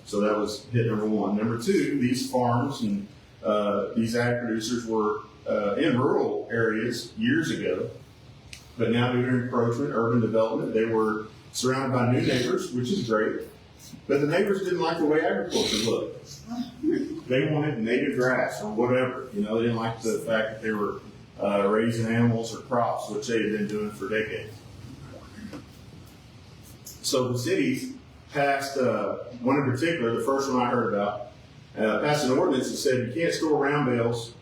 So that was hit number one. Number two, these farms and these ag producers were in rural areas years ago, but now due to encroachment, urban development, they were surrounded by new neighbors, which is great, but the neighbors didn't like the way agriculture looked. They wanted native grass or whatever. They didn't like the fact that they were raising animals or crops, which they had been doing for decades. So the cities passed, one in particular, the first one I heard about, passed an ordinance that said you can't store round bales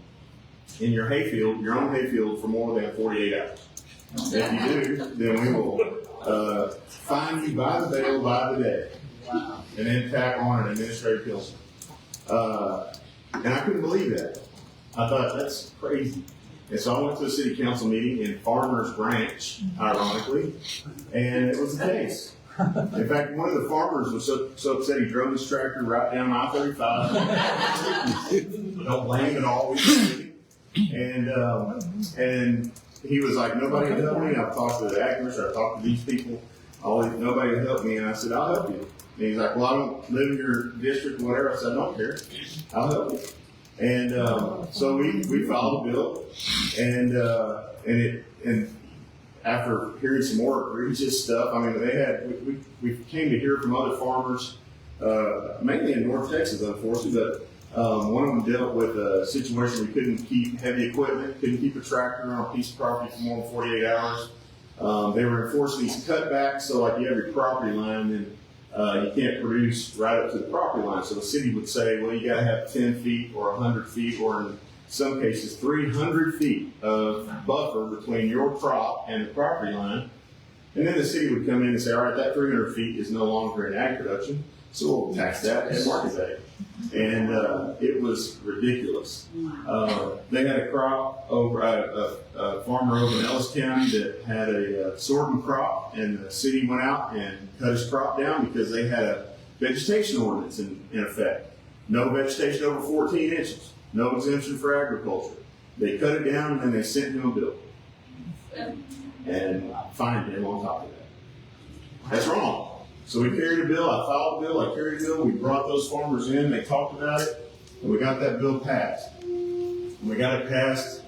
in your hayfield, your own hayfield, for more than 48 hours. If you do, then we will fine you by the bale by the day, and then tack on an administrative penalty. And I couldn't believe that. I thought, that's crazy. And so I went to a city council meeting in Farmers Branch, ironically, and it was the case. In fact, one of the farmers was so upset he drove his tractor right down I-35. Don't blame him at all. And he was like, nobody will help me. I've talked to the actors, I've talked to these people. Nobody will help me. And I said, I'll help you. And he's like, well, I don't live in your district or whatever. I said, I don't care. I'll help you. And so we filed a bill, and after hearing some more egregious stuff, I mean, we came to hear from other farmers, mainly in North Texas, unfortunately, but one of them dealt with a situation where we couldn't keep heavy equipment, couldn't keep a tractor on a piece of property for more than 48 hours. They were enforcing these cutbacks, so like you have your property line, and you can't produce right up to the property line. So the city would say, well, you got to have 10 feet or 100 feet, or in some cases 300 feet of buffer between your crop and the property line. And then the city would come in and say, all right, that 300 feet is no longer in ag production, so we'll tax that at market value. And it was ridiculous. They had a crop over, a farmer over in Ellis County that had a sorghum crop, and the city went out and cut his crop down because they had a vegetation ordinance in effect. No vegetation over 14 inches, no exemption for agriculture. They cut it down and then they sent him a bill and fined him on top of that. That's wrong. So we carried a bill, I filed a bill, I carried a bill, we brought those farmers in, they talked about it, and we got that bill passed. And we got it passed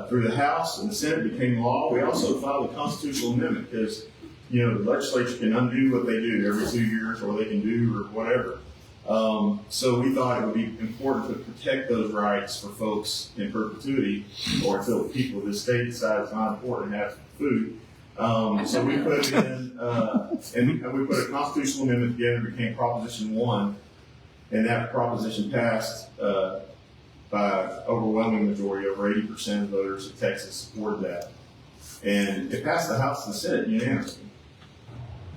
through the House, and the Senate became law. We also filed a constitutional amendment because, you know, the legislature can undo what they do every 2 years, or they can do, or whatever. So we thought it would be important to protect those rights for folks in perpetuity, or until the people of this state decide it's not important to have food. So we put it in, and we put a constitutional amendment together, it became Proposition 1, and that proposition passed by overwhelming majority. Over 80% of voters in Texas supported that. And it passed the House and the Senate unanimously.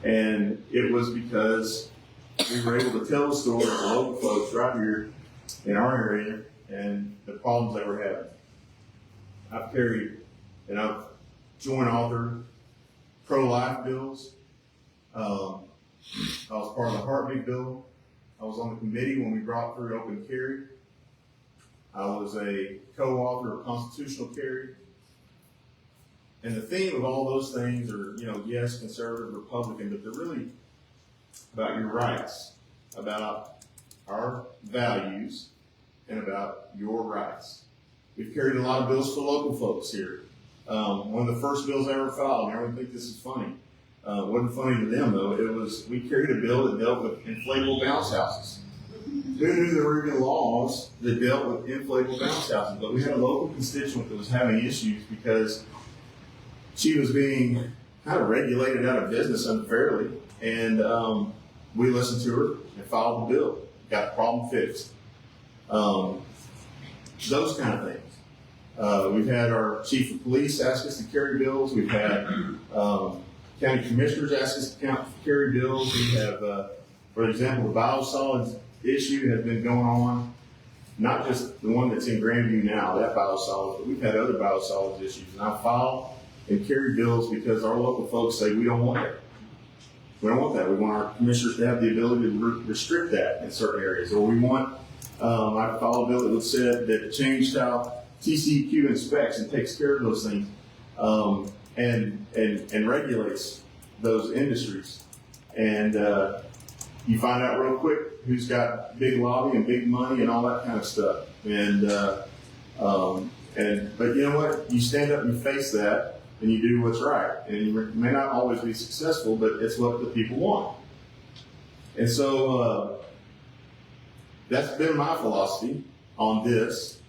And it was because we were able to tell the story to local folks right here in our area and the problems they were having. I've carried, and I've joint authored pro-life bills. I was part of the heartbeat bill. I was on the committee when we brought through open carry. I was a co-author of constitutional carry. And the theme of all those things are, you know, yes, conservative, Republican, but they're really about your rights, about our values, and about your rights. We've carried a lot of bills for local folks here. One of the first bills I ever filed, and everyone think this is funny. Wasn't funny to them though. It was, we carried a bill that dealt with inflatable bounce houses. Who knew there were even laws that dealt with inflatable bounce houses? But we had a local constituent that was having issues because she was being kind of regulated out of business unfairly. And we listened to her and filed the bill. Got the problem fixed. Those kind of things. We've had our chief of police ask us to carry bills. We've had county commissioners ask us to carry bills. We have, for example, the biosolids issue has been going on. Not just the one that's in Grandview now, that biosolids, but we've had other biosolids issues. And I filed and carried bills because our local folks say we don't want that. We don't want that. We want our commissioners to have the ability to restrict that in certain areas. Or we want, I filed a bill that said that changed how TCEQ inspects and takes care of those things, and regulates those industries. And you find out real quick who's got big lobby and big money and all that kind of stuff. But you know what? You stand up and you face that, and you do what's right. And you may not always be successful, but it's what the people want. And so that's been my philosophy on this,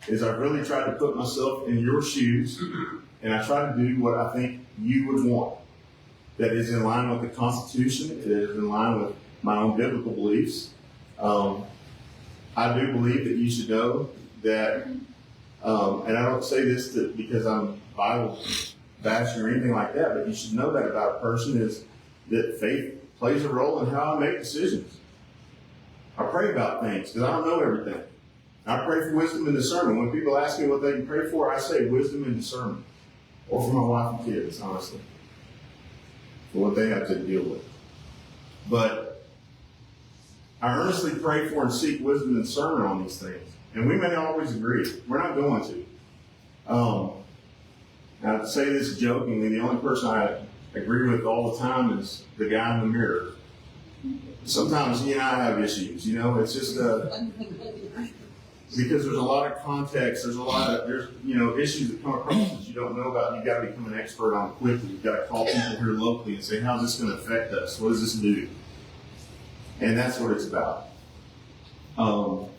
is I've really tried to put myself in your shoes, and I try to do what I think you would want. That is in line with the Constitution, it is in line with my own biblical beliefs. I do believe that you should know that, and I don't say this because I'm Bible bashing or anything like that, but you should know that about a person, is that faith plays a role in how I make decisions. I pray about things because I don't know everything. I pray for wisdom and discernment. When people ask me what they can pray for, I say wisdom and discernment. Or for my wife and kids, honestly. For what they have to deal with. But I earnestly pray for and seek wisdom and discernment on these things. And we may not always agree. We're not going to. I say this jokingly, the only person I agree with all the time is the guy in the mirror. Sometimes he and I have issues, you know, it's just because there's a lot of context, there's issues that come across that you don't know about. You've got to become an expert on it quickly. You've got to call people here locally and say, how's this going to affect us? What does this do? And that's what it's about. So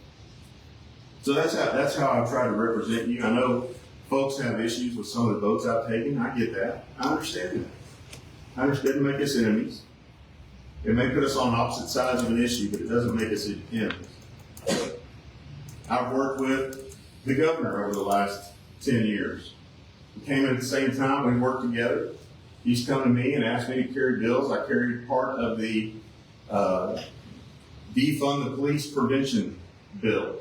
that's how I try to represent you. I know folks have issues with some of the votes I've taken. I get that. I understand that. I understand it make us enemies. It may put us on opposite sides of an issue, but it doesn't make us enemies. I've worked with the governor over the last 10 years. We came in at the same time, we worked together. used to come to me and ask me to carry bills. I carried part of the defund the police prevention bill.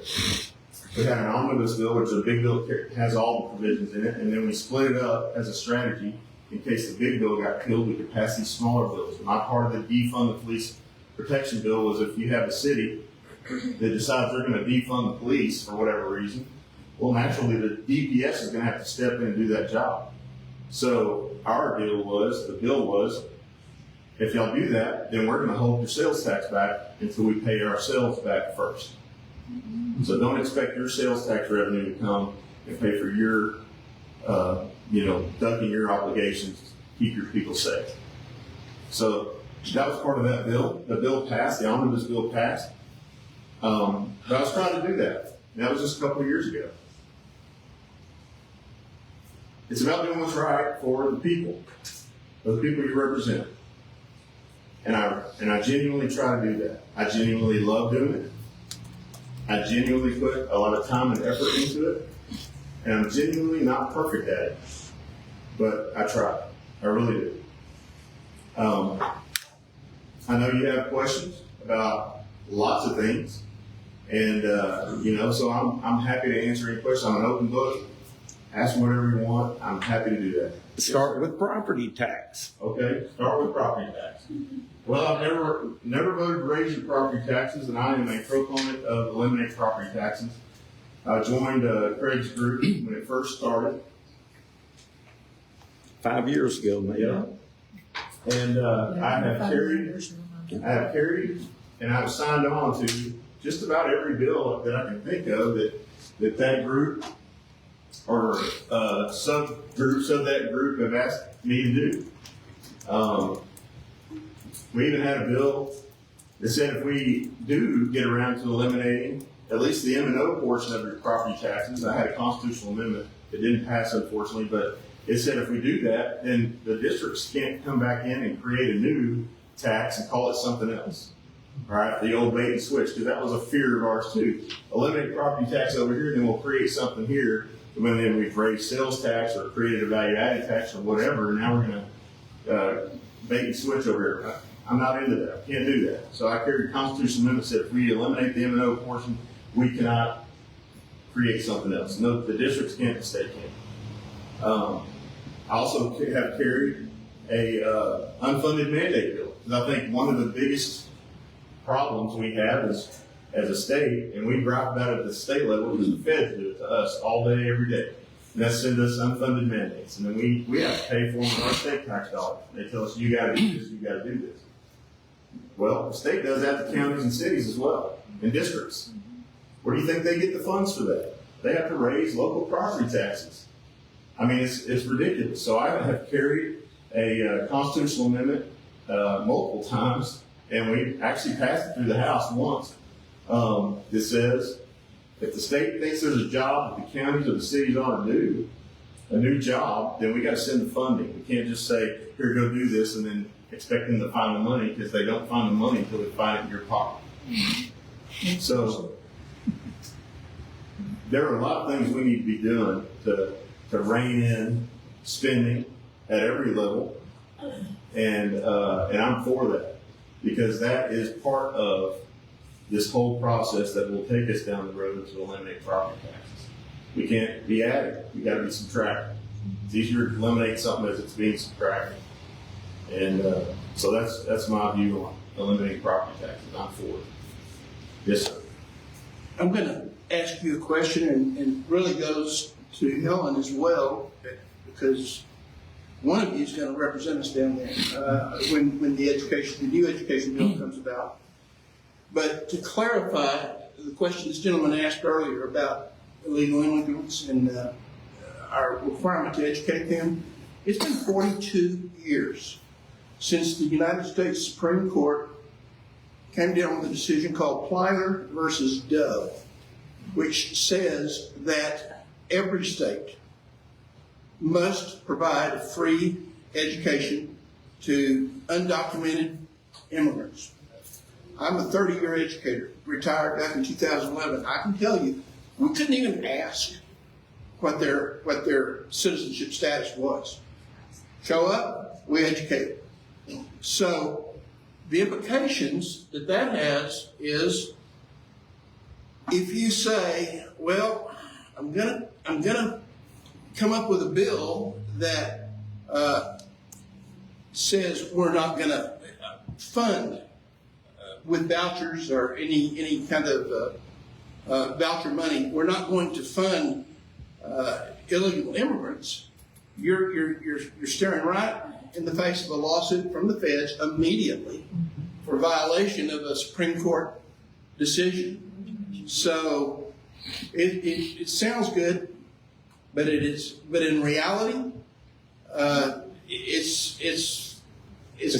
We had an omnibus bill, which is a big bill, has all the provisions in it, and then we split it up as a strategy in case the big bill got killed. We could pass these smaller bills. My part of the defund the police protection bill was if you have a city that decides they're going to defund the police for whatever reason, well, naturally the DPS is going to have to step in and do that job. So our deal was, the bill was, if y'all do that, then we're going to hold your sales tax back until we pay ourselves back first. So don't expect your sales tax revenue to come and pay for your, ducking your obligations to keep your people safe. So that was part of that bill. The bill passed, the omnibus bill passed. But I was trying to do that. And that was just a couple of years ago. It's about doing what's right for the people you represent. And I genuinely try to do that. I genuinely love doing it. I genuinely put a lot of time and effort into it. And I'm genuinely not perfect at it. But I try. I really do. I know you have questions about lots of things. And, so I'm happy to answer any questions. I'm an open book. Ask whatever you want. I'm happy to do that. Start with property tax. Okay, start with property tax. Well, I've never voted to raise your property taxes, and I am a proponent of eliminate property taxes. I joined Craig's group when it first started. 5 years ago, maybe. Yeah. And I have carried, and I've signed on to just about every bill that I can think of that group or subgroups of that group have asked me to do. We even had a bill that said if we do get around to eliminating at least the M&O portion of your property taxes, I had a constitutional amendment. It didn't pass, unfortunately, but it said if we do that, then the districts can't come back in and create a new tax and call it something else. All right, the old bait and switch, because that was a fear of ours too. Eliminate property tax over here, then we'll create something here. And then we've raised sales tax or created a value-added tax or whatever, and now we're going to bait and switch over here. I'm not into that. I can't do that. So I carried a constitutional amendment that said if we eliminate the M&O portion, we cannot create something else. No, the districts can't, the state can't. I also have carried a unfunded mandate bill, because I think one of the biggest problems we have is, as a state, and we gripe about it at the state level, because the feds do it to us all day, every day. And that sends us unfunded mandates. And then we have to pay for them with our state tax dollars. They tell us, you got to do this, you got to do this. Well, the state does that to counties and cities as well, and districts. Where do you think they get the funds for that? They have to raise local property taxes. I mean, it's ridiculous. So I have carried a constitutional amendment multiple times, and we actually passed it through the House once. That says if the state thinks there's a job that the counties or the cities ought to do, a new job, then we got to send the funding. We can't just say, here, go do this, and then expect them to find the money, because they don't find the money until they find it in your pocket. So there are a lot of things we need to be doing to rein in spending at every level, and I'm for that, because that is part of this whole process that will take us down the road to eliminate property taxes. We can't be adding, we got to be subtracting. It's easier to eliminate something as it's being subtracted. And so that's my view on eliminating property taxes. I'm for it. Yes, sir. I'm going to ask you a question, and really goes to Helen as well, because one of you is going to represent us down there when the new education bill comes about. But to clarify the question this gentleman asked earlier about illegal immigrants and our requirement to educate them, it's been 42 years since the United States Supreme Court came down with a decision called Plyler versus Dove, which says that every state must provide a free education to undocumented immigrants. I'm a 30-year educator, retired back in 2011. I can tell you, we couldn't even ask what their citizenship status was. Show up, we educate. So the implications that has is if you say, well, I'm gonna come up with a bill that says we're not gonna fund with vouchers or any kind of voucher money. We're not going to fund illegal immigrants. You're staring right in the face of a lawsuit from the feds immediately for violation of a Supreme Court decision. So it sounds good, but in reality, it's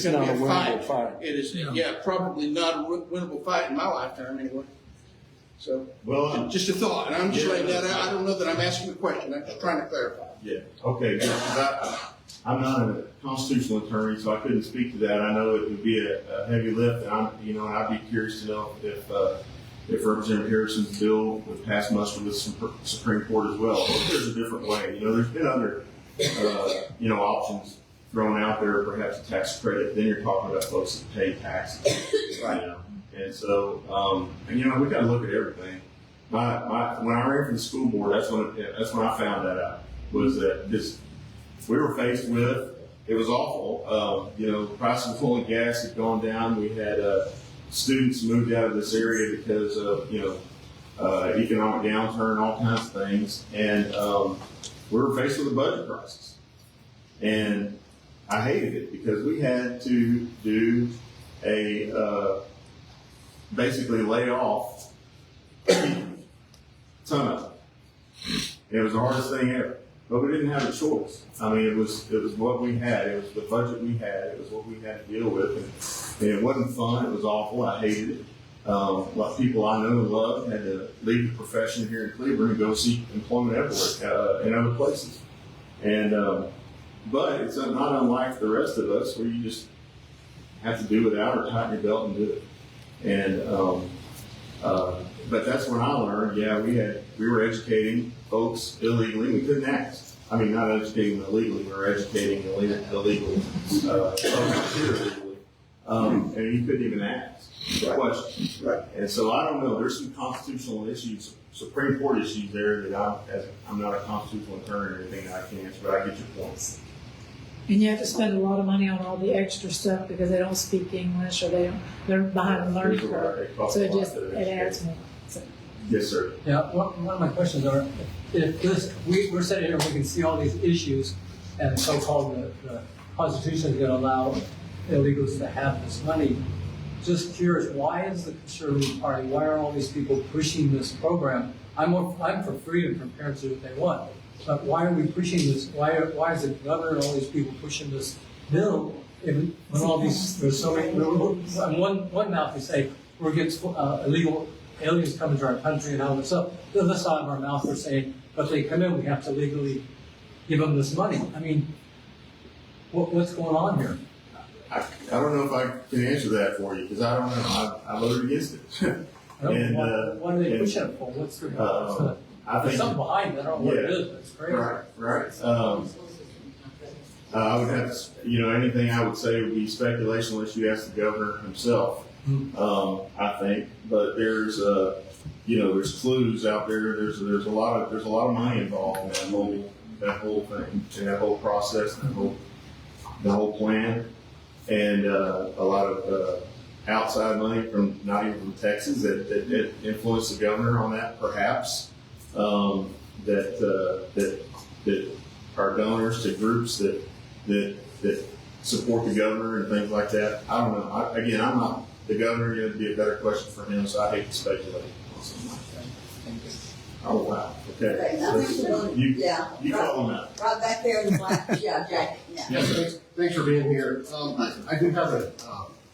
going to be a fight. It is, probably not a winnable fight in my lifetime anyway. So, well, just a thought, and I'm just laying that out. I don't know that I'm asking a question. I'm just trying to clarify. Yeah. Okay. I'm not a constitutional attorney, so I couldn't speak to that. I know it would be a heavy lift, and I'd be curious to know if Representative Harrison's bill would pass muster with the Supreme Court as well. If there's a different way. There's been other, options thrown out there, perhaps a tax credit. Then you're talking about folks that pay taxes, right? And so, we got to look at everything. When I ran for the school board, that's when I found that out. Was that this we were faced with? It was awful. The price of oil and gas had gone down. We had students moved out of this area because of economic downturn, all kinds of things, and we were faced with a budget crisis. And I hated it because we had to do basically lay off a ton of it. It was the hardest thing ever. But we didn't have a choice. I mean, it was what we had. It was the budget we had. It was what we had to deal with. And it wasn't fun. It was awful. I hated it. A lot of people I know and love had to leave the profession here in Cleveland and go seek employment everywhere, in other places. And but it's not unlike the rest of us, where you just have to do without or tighten your belt and do it. And but that's when I learned. Yeah, we were educating folks illegally. We couldn't ask. I mean, not educating them illegally. We were educating illegal folks illegally, and you couldn't even ask questions. Right. And so I don't know. There's some constitutional issues, Supreme Court issues there that I'm not a constitutional attorney or anything that I can answer, but I get your point. And you have to spend a lot of money on all the extra stuff because they don't speak English or they're behind the learning curve. So it adds more. So. Yes, sir. Yeah, one of my questions are, we're sitting here, we can see all these issues, and so-called the Constitution is going to allow illegals to have this money. Just curious, why is the Conservative Party, why are all these people pushing this program? I'm for freedom for parents to do what they want. But why are we pushing this? Why is the governor and all these people pushing this bill? When all these, there's so many. One mouth we say we're against illegal aliens coming to our country and all this stuff. The other side of our mouth we're saying, but they come in, we have to legally give them this money. I mean, what's going on here? I don't know if I can answer that for you because I don't know. I voted against it. And what are they pushing it for? What's the? There's something behind it. I don't know what it is, but it's crazy. Right. I would have to, anything I would say would be speculation unless you ask the governor himself. I think, but there's there's clues out there. There's a lot of money involved in that whole thing, and that whole process, the whole plan, and a lot of outside money from not even from Texas that influenced the governor on that, perhaps. That are donors to groups that support the governor and things like that. I don't know. I'm not the governor. It'd be a better question for him, so I hate to speculate on something like that. Oh wow. Okay. So you call him out. Right back there in the black jacket. Yes, thanks for being here. I do have a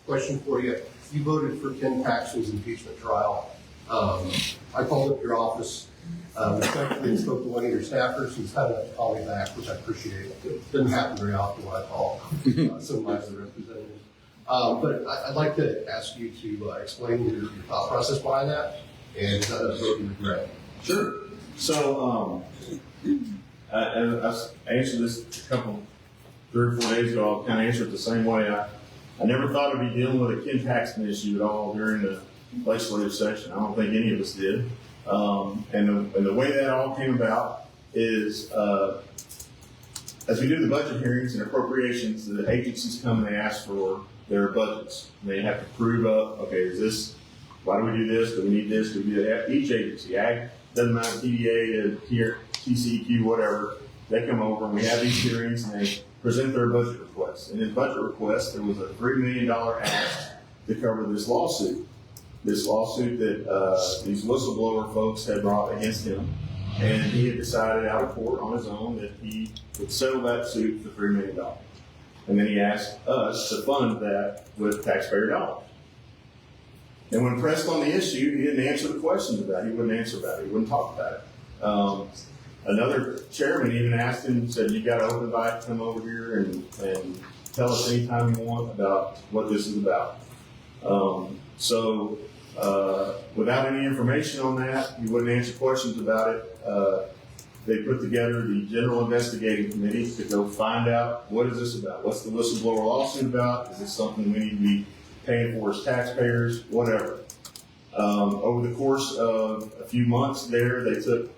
question for you. You voted for Ken Paxton's impeachment trial. I called up your office. Respectfully, spoke to one of your staffers who's had to call me back, which I appreciate. It doesn't happen very often when I call somebody as a representative. But I'd like to ask you to explain your thought process behind that, and is that a vote you regret? Sure. So I answered this a couple 3 or 4 days ago, I'll kind of answer it the same way. I never thought I'd be dealing with a Ken Paxton issue at all during the legislative session. I don't think any of us did. And the way that all came about is, as we do the budget hearings and appropriations, the agencies come and they ask for their budgets. And they have to prove up, okay, why do we do this? Do we need this? Do we do that? Each agency, Ag, doesn't matter, TDA, TCEQ, whatever, they come over and we have these hearings and they present their budget requests. In his budget request, there was a $3 million ask to cover this lawsuit. This lawsuit that these whistleblower folks had brought against him. And he had decided out of court on his own that he would settle that suit for $3 million. And then he asked us to fund that with taxpayer dollars. And when pressed on the issue, he didn't answer the questions about it. He wouldn't answer about it. He wouldn't talk about it. Another chairman even asked him, said, you got to open invite to come over here and tell us anytime you want about what this is about. Without any information on that, he wouldn't answer questions about it. They put together the General Investigating Committee to go find out, what is this about? What's the whistleblower lawsuit about? Is this something we need to be paying for as taxpayers? Whatever. Over the course of a few months there, they took,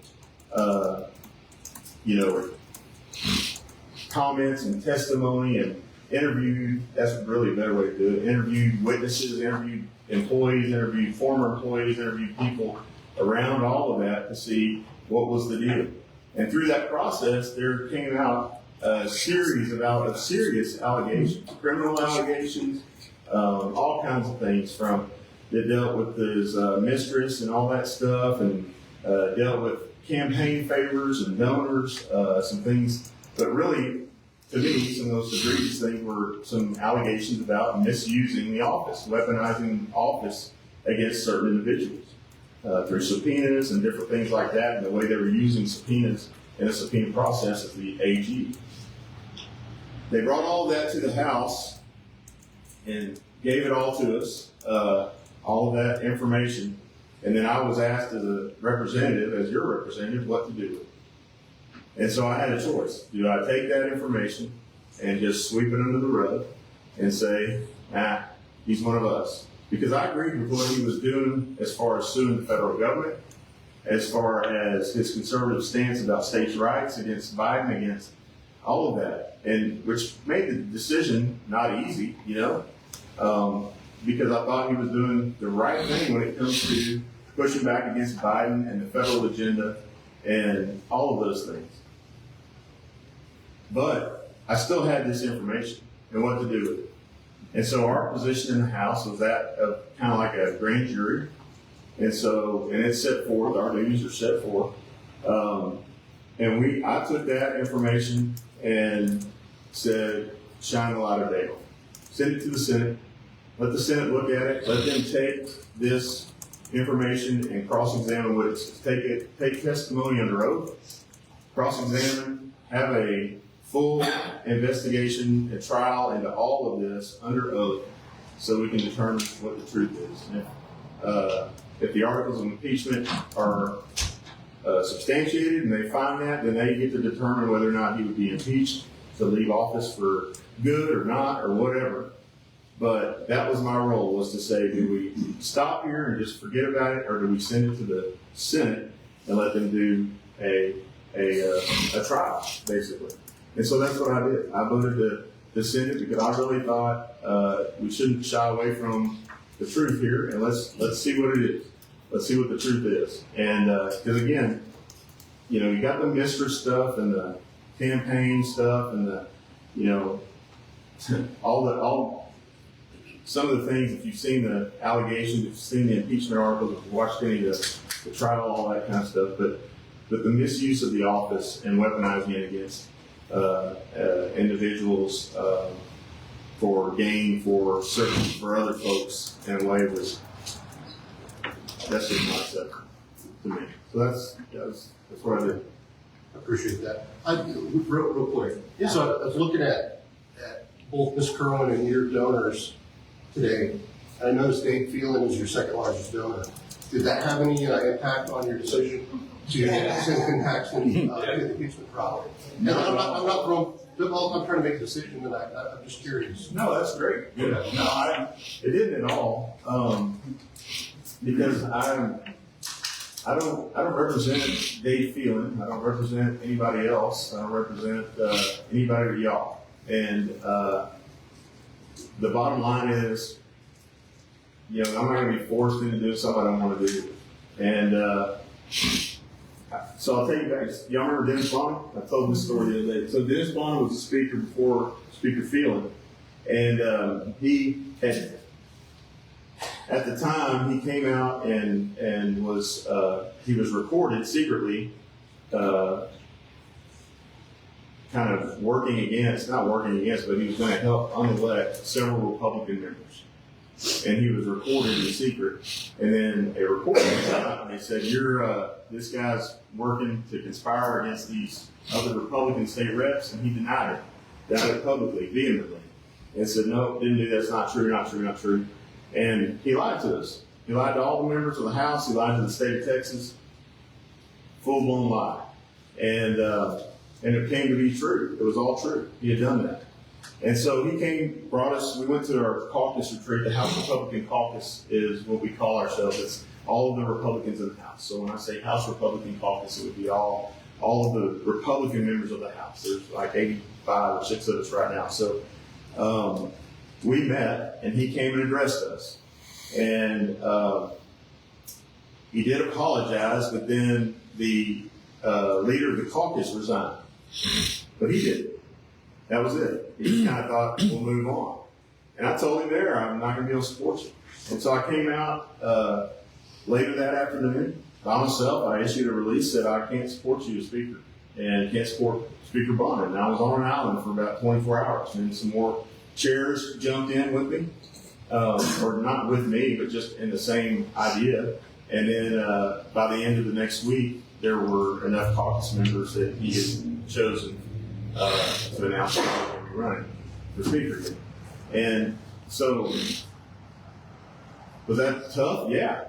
comments and testimony and interviewed, that's really a better way to do it, interviewed witnesses, interviewed employees, interviewed former employees, interviewed people around all of that to see what was the deal. And through that process, there came out a series of serious allegations, criminal allegations, all kinds of things from that dealt with his mistress and all that stuff, and dealt with campaign favors and donors, some things. But really, to me, some of those egregious things were some allegations about misusing the office, weaponizing office against certain individuals through subpoenas and different things like that, and the way they were using subpoenas in a subpoena process as the AG. They brought all of that to the House and gave it all to us, all of that information, and then I was asked as a representative, as your representative, what to do with it. And so I had a choice. Do I take that information and just sweep it under the rug and say, he's one of us? Because I agreed with what he was doing as far as suing the federal government, as far as his conservative stance about states' rights against Biden, against all of that, and which made the decision not easy, because I thought he was doing the right thing when it comes to pushing back against Biden and the federal agenda and all of those things. But I still had this information and what to do with it. And so our position in the House was that of kind of like a grand jury. And it's set forth, our duties are set forth. I took that information and said, shine a light of day on it. Send it to the Senate. Let the Senate look at it. Let them take this information and cross-examine witnesses. Take testimony under oath, cross-examine, have a full investigation and trial into all of this under oath so we can determine what the truth is. And if the articles of impeachment are substantiated and they find that, then they get to determine whether or not he would be impeached to leave office for good or not or whatever. But that was my role, was to say, do we stop here and just forget about it, or do we send it to the Senate and let them do a trial, basically? And so that's what I did. I voted to send it because I really thought we shouldn't shy away from the truth here, and let's see what it is. Let's see what the truth is. And because again, you got the mistress stuff and the campaign stuff and the, some of the things, if you've seen the allegations, if you've seen the impeachment articles, if you've watched any of the trial, all that kind of stuff, but the misuse of the office and weaponizing it against individuals for gain, for other folks in a way that's just not acceptable to me. So that's what I did. I appreciate that. Real quick. Yeah. So I was looking at both Ms. Kerwin and your donors today. I noticed Dave Phelan is your second largest donor. Did that have any impact on your decision? send Ken Paxton to the impeachment trial. And I'm not throwing, I'm trying to make a decision, and I'm just curious. No, that's great. Good. No, it didn't at all. Because I don't represent Dave Phelan. I don't represent anybody else. I don't represent anybody but y'all. And the bottom line is, I'm not going to be forced into doing something I don't want to do. And so I'll take you back. Y'all remember Dennis Bonham? I told this story the other day. So Dennis Bonham was the speaker before Speaker Phelan. And he had, at the time, he came out and was he was recorded secretly, kind of not working against, but he was going to help unelect several Republican members. And he was recorded in secret. And then a reporter came out and they said, this guy's working to conspire against these other Republican state reps, and he denied it publicly, vehemently. And said, no, didn't do that, it's not true, not true, not true. And he lied to us. He lied to all the members of the House. He lied to the state of Texas. Full-blown lie. And it came to be true. It was all true. He had done that. And so he brought us, we went to our caucus retreat. The House Republican Caucus is what we call ourselves. It's all of the Republicans in the House. So when I say House Republican Caucus, it would be all of the Republican members of the House. There's like 85 or 6 of us right now. So we met, and he came and addressed us. And he did apologize, but then the leader of the caucus resigned. But he didn't. That was it. He kind of thought, we'll move on. And I told him there, I'm not going to be able to support you. And so I came out later that afternoon by myself. I issued a release that I can't support you as Speaker and can't support Speaker Bonner. And I was on an island for about 24 hours. And then some more chairs jumped in with me, or not with me, but just in the same idea. And then by the end of the next week, there were enough caucus members that he had chosen to announce that he was going to be running for Speaker again. And so, was that tough? Yeah.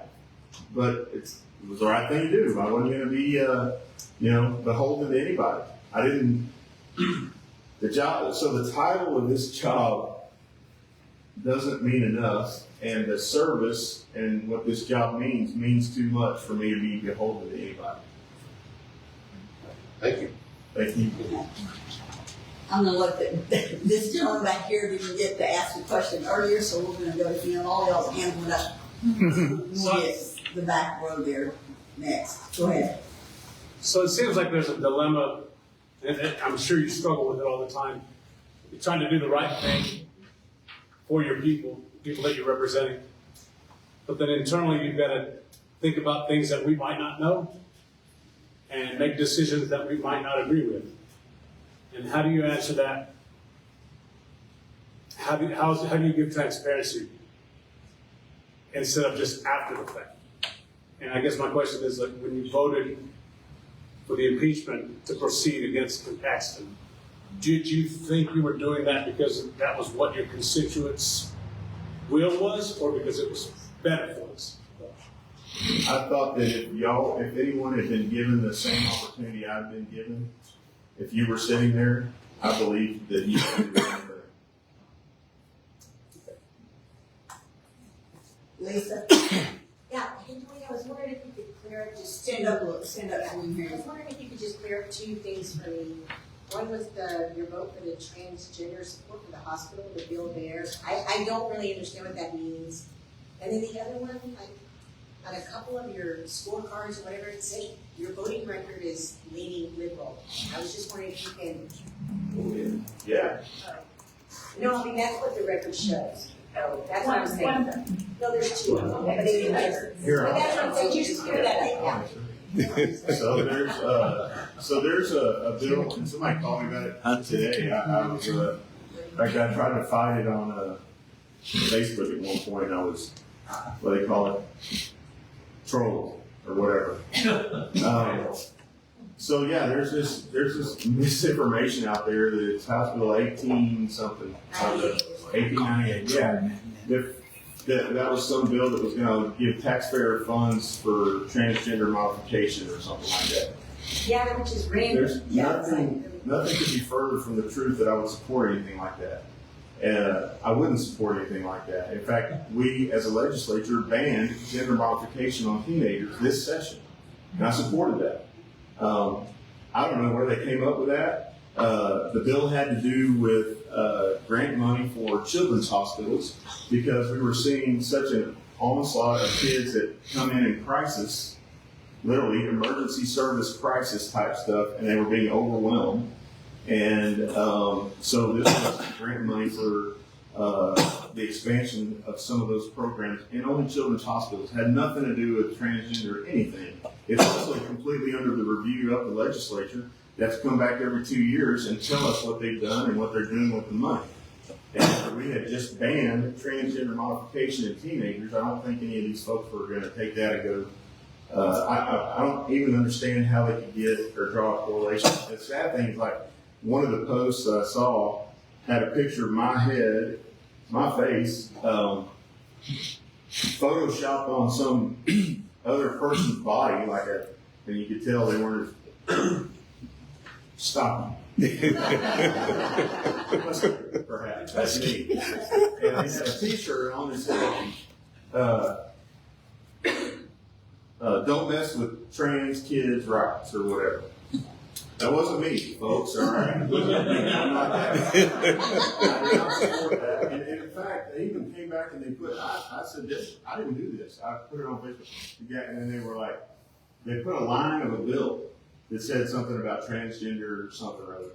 But it was the right thing to do. I wasn't going to be, beholden to anybody. I didn't, the title of this job doesn't mean enough, and the service and what this job means too much for me to be beholden to anybody. Thank you. Thank you. I'm going to look at this gentleman back here didn't get to ask a question earlier, so we're going to go to him. All y'all's hands went up. Yes, the back row there next. Go ahead. So it seems like there's a dilemma, and I'm sure you struggle with it all the time. You're trying to do the right thing for your people that you're representing. But then internally, you've got to think about things that we might not know and make decisions that we might not agree with. And how do you answer that? How do you give transparency instead of just after the fact? And I guess my question is, like, when you voted for the impeachment to proceed against Ken Paxton, did you think you were doing that because that was what your constituents' will was, or because it was better for us? I thought that if anyone had been given the same opportunity I've been given, if you were sitting there, I believe that you would do the Lisa? Yeah, hey, DeWayne, I was wondering if you could clear up just Stand up so we can hear I you. was wondering if you could just clear up 2 things for me. One was your vote for the transgender support for the hospital, the bill there. I don't really understand what that means. And then the other one, on a couple of your scorecards or whatever, it says your voting record is leaning liberal. I was just wondering if you can. Yeah. No, I mean, that's what the record shows. Oh, that's what I'm saying. No, there's 2 of them, but they didn't record. Here. But that's what I'm saying, you just figure that out. So there's a bill, and somebody called me about it today. I was, in fact, I tried to find it on Facebook at one point. I was, what do they call it? Trolled or whatever. So yeah, there's this misinformation out there that it's House Bill 18 something, 1898. Yeah. that was some bill that was gonna give taxpayer funds for transgender modification or something like that. Yeah, which is random. There's nothing could be further from the truth that I would support anything like that. I wouldn't support anything like that. In fact, we as a legislature banned gender modification on teenagers this session, and I supported that. I don't know where they came up with that. The bill had to do with grant money for children's hospitals because we were seeing such an onslaught of kids that come in crisis, literally emergency service crisis type stuff, and they were being overwhelmed. And so this was grant money for the expansion of some of those programs in only children's hospitals. Had nothing to do with transgender or anything. It's also completely under the review of the legislature that's come back every 2 years and tell us what they've done and what they're doing with the money. And we had just banned transgender modification in teenagers. I don't think any of these folks were going to take that and go, I don't even understand how they could get or draw a correlation. The sad thing is, like, one of the posts I saw had a picture of my head, my face, photoshopped on some other person's body, and you could tell they weren't. Stop. Perhaps that's me. And they had a T-shirt on that said, "Don't mess with trans kids' rights" or whatever. That wasn't me, folks. All right, I'm not that. I did not support that. And in fact, they even came back and they put. I said this. I didn't do this. I put it on Facebook. And then they were like, they put a line of a bill that said something about transgender or something or other.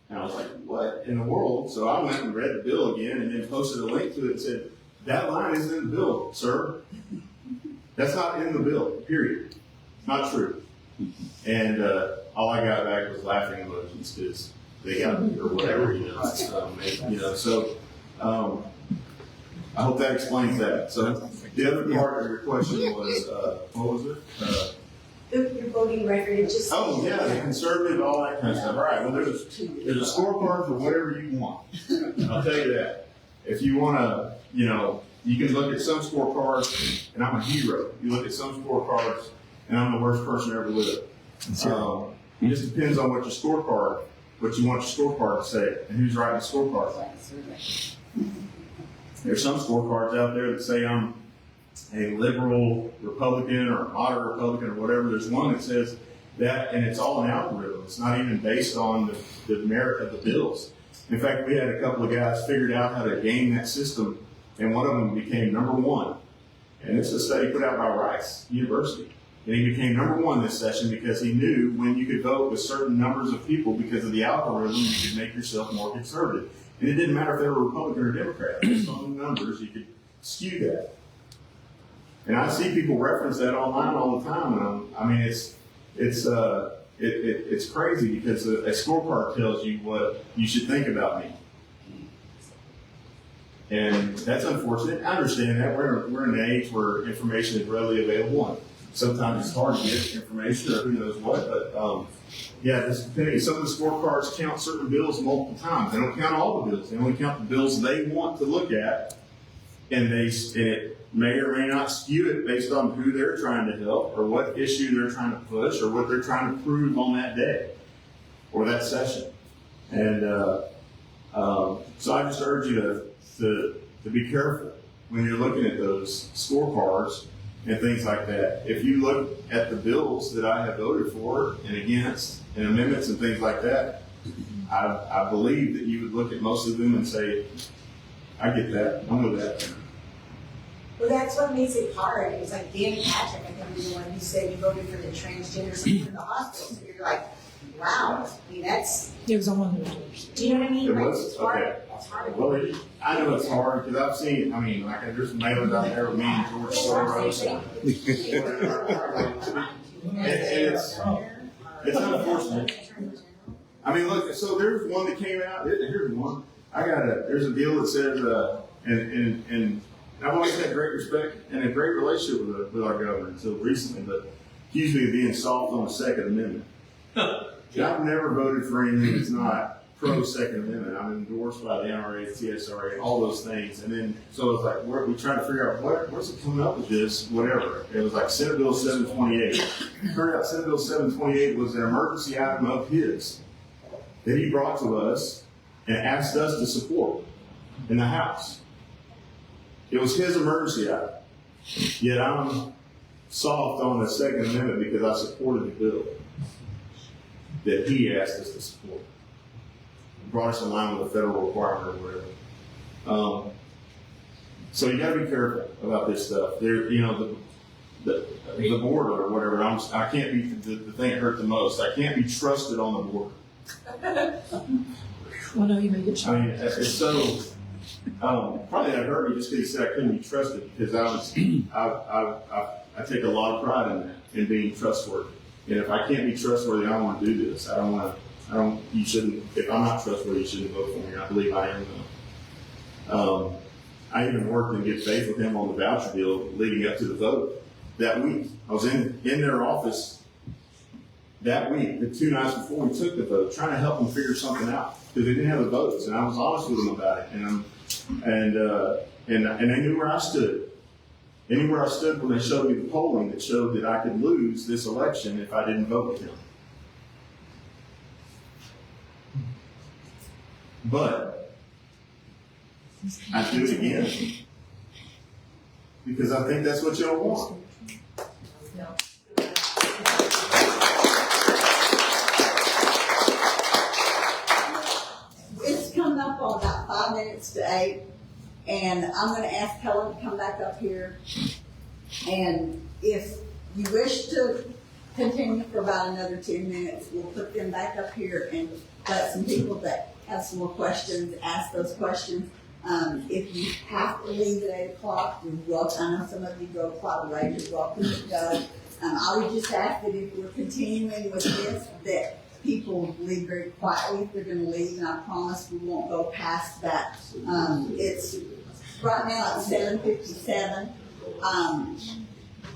And I was like, what in the world? So I went and read the bill again and then posted a link to it and said, that line isn't in the bill, sir. That's not in the bill, period. Not true. And all I got back was laughing emojis because they got me or whatever, So I hope that explains that. So the other part of your question was, what was it? Your voting record, it just. Oh, yeah, the conservative, all that kind of stuff. All right, well, there's a scorecard for whatever you want. I'll tell you that. If you want to, you can look at some scorecards, and I'm a hero. You look at some scorecards, and I'm the worst person ever lived. It just depends on what you want your scorecard to say, and who's writing the scorecard. There's some scorecards out there that say I'm a liberal Republican or a moderate Republican or whatever. There's one that says that, and it's all an algorithm. It's not even based on the merit of the bills. In fact, we had a couple of guys figured out how to game that system, and one of them became #1. And it's a study put out by Rice University. And he became #1 this session because he knew when you could vote with certain numbers of people because of the algorithm, you could make yourself more conservative. And it didn't matter if they were Republican or Democrat. Based on the numbers, you could skew that. And I see people reference that online all the time, and it's crazy because a scorecard tells you what you should think about me, and that's unfortunate. I understand that we're in an age where information is readily available, and sometimes it's hard to get information or who knows what. But this depending. Some of the scorecards count certain bills multiple times. They don't count all the bills. They only count the bills they want to look at, and it may or may not skew it based on who they're trying to help or what issue they're trying to push or what they're trying to prove on that day or that session. And so I just urge you to be careful when you're looking at those scorecards and things like that. If you look at the bills that I have voted for and against and amendments and things like that, I believe that you would look at most of them and say, I get that, I'm with that. Well, that's what makes it hard. It was like Dan Patrick, I think, was the one who said he voted for the transgender support in the hospital. So you're like, wow. I mean, that's. It was on one of the doors. Do you know what I mean? It Like, was? it's hard. Okay. It's hard. Well, I know it's hard because I've seen it. I mean, like there's mailers out there with me and George Soros. And it's unfortunate. I mean, look, so there's one that came out. Here's one. There's a deal that says, and I've always had great respect and a great relationship with our governor until recently, but accused me of being soft on the Second Amendment. I've never voted for anything that's not pro Second Amendment. I'm endorsed by the NRA, TSRA, all those things. And then, so it's like, we try to figure out what's it coming up with this, whatever. It was like Senate Bill 728. Turned out Senate Bill 728 was an emergency item of his that he brought to us and asked us to support in the House. It was his emergency item. Yet I'm soft on the Second Amendment because I supported the bill that he asked us to support. Brought us in line with the federal requirement or whatever. So you got to be careful about this stuff. There, the border or whatever. I can't be the thing that hurt the most. I can't be trusted on the border. Well, no, you make it I mean, it's so. Probably that hurt me just because he said I couldn't be trusted because I take a lot of pride in that, in being trustworthy. And if I can't be trustworthy, I don't want to do this. You shouldn't, if I'm not trustworthy, you shouldn't vote for me. I believe I am though. I even worked in good faith with him on the voucher deal leading up to the vote that week. I was in their office that week, the 2 nights before we took the vote, trying to help them figure something out because they didn't have the votes. And I was honest with them about it. And they knew where I stood. They knew where I stood when they showed me the polling that showed that I could lose this election if I didn't vote with him. But I do it again because I think that's what y'all want. It's coming up on about 5 minutes to 8, and I'm going to ask Helen to come back up here. And if you wish to continue for about another 10 minutes, we'll put them back up here and let some people that have some more questions ask those questions. If you have to leave at 8 o'clock, you're welcome. I know some of you go quite late, you're welcome to go. I would just ask that if we're continuing with this, that people leave very quietly if they're going to leave, and I promise we won't go past that. It's right now at 7:57.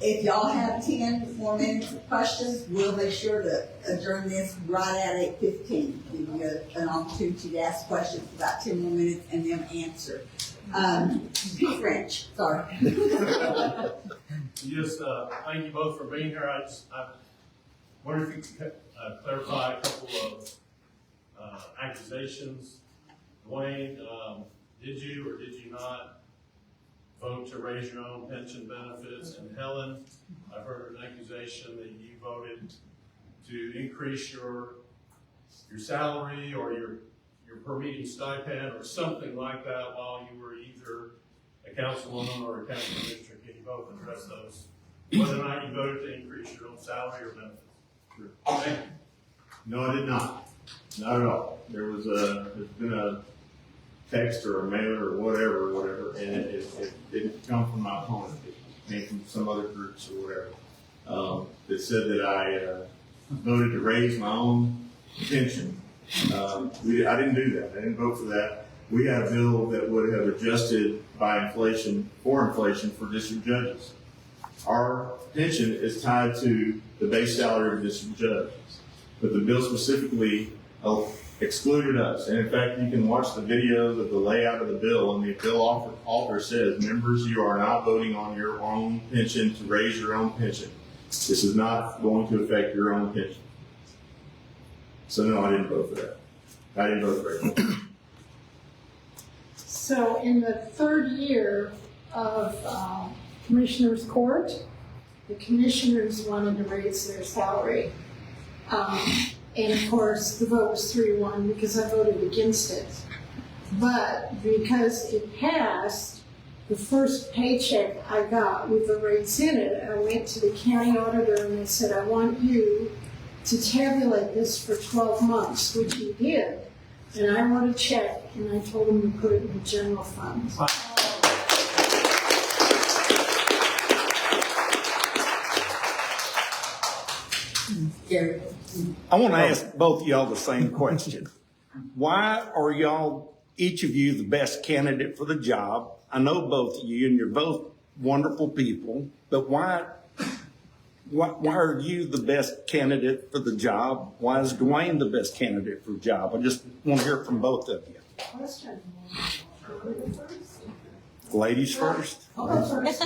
If y'all have 10 more minutes of questions, we'll make sure to adjourn this right at 8:15. Give you an opportunity to ask questions for about 10 more minutes and then answer. Pete French, sorry. Just thank you both for being here. I wonder if you could clarify a couple of accusations. DeWayne, did you or did you not vote to raise your own pension benefits? And Helen, I've heard an accusation that you voted to increase your salary or your per meeting stipend or something like that while you were either a councilwoman or a county commissioner. Can you both address those? Whether or not you voted to increase your own salary or benefits? Sure. Okay. No, I did not. Not at all. There's been a text or a mailer or whatever, and it didn't come from my opponent. It came from some other groups or whatever. That said that I voted to raise my own pension. I didn't do that. I didn't vote for that. We had a bill that would have adjusted by inflation for district judges. Our pension is tied to the base salary of district judges, but the bill specifically excluded us. And in fact, you can watch the videos of the layout of the bill, and the bill author says, members, you are not voting on your own pension to raise your own pension. This is not going to affect your own pension. So no, I didn't vote for that. I didn't vote for it. So in the third year of Commissioner's Court, the commissioners wanted to raise their salary. And of course, the vote was 3-1 because I voted against it. But because it passed, the first paycheck I got with the rates in it, I went to the county auditor and I said, I want you to tabulate this for 12 months, which he did. And I wrote a check and I told him to put it in the general fund. I want to ask both of y'all the same question. Why are y'all, each of you, the best candidate for the job? I know both of you, and you're both wonderful people, but why why are you the best candidate for the job? Why is DeWayne the best candidate for the job? I just want to hear from both of you. Question. Ladies first. I'll go first.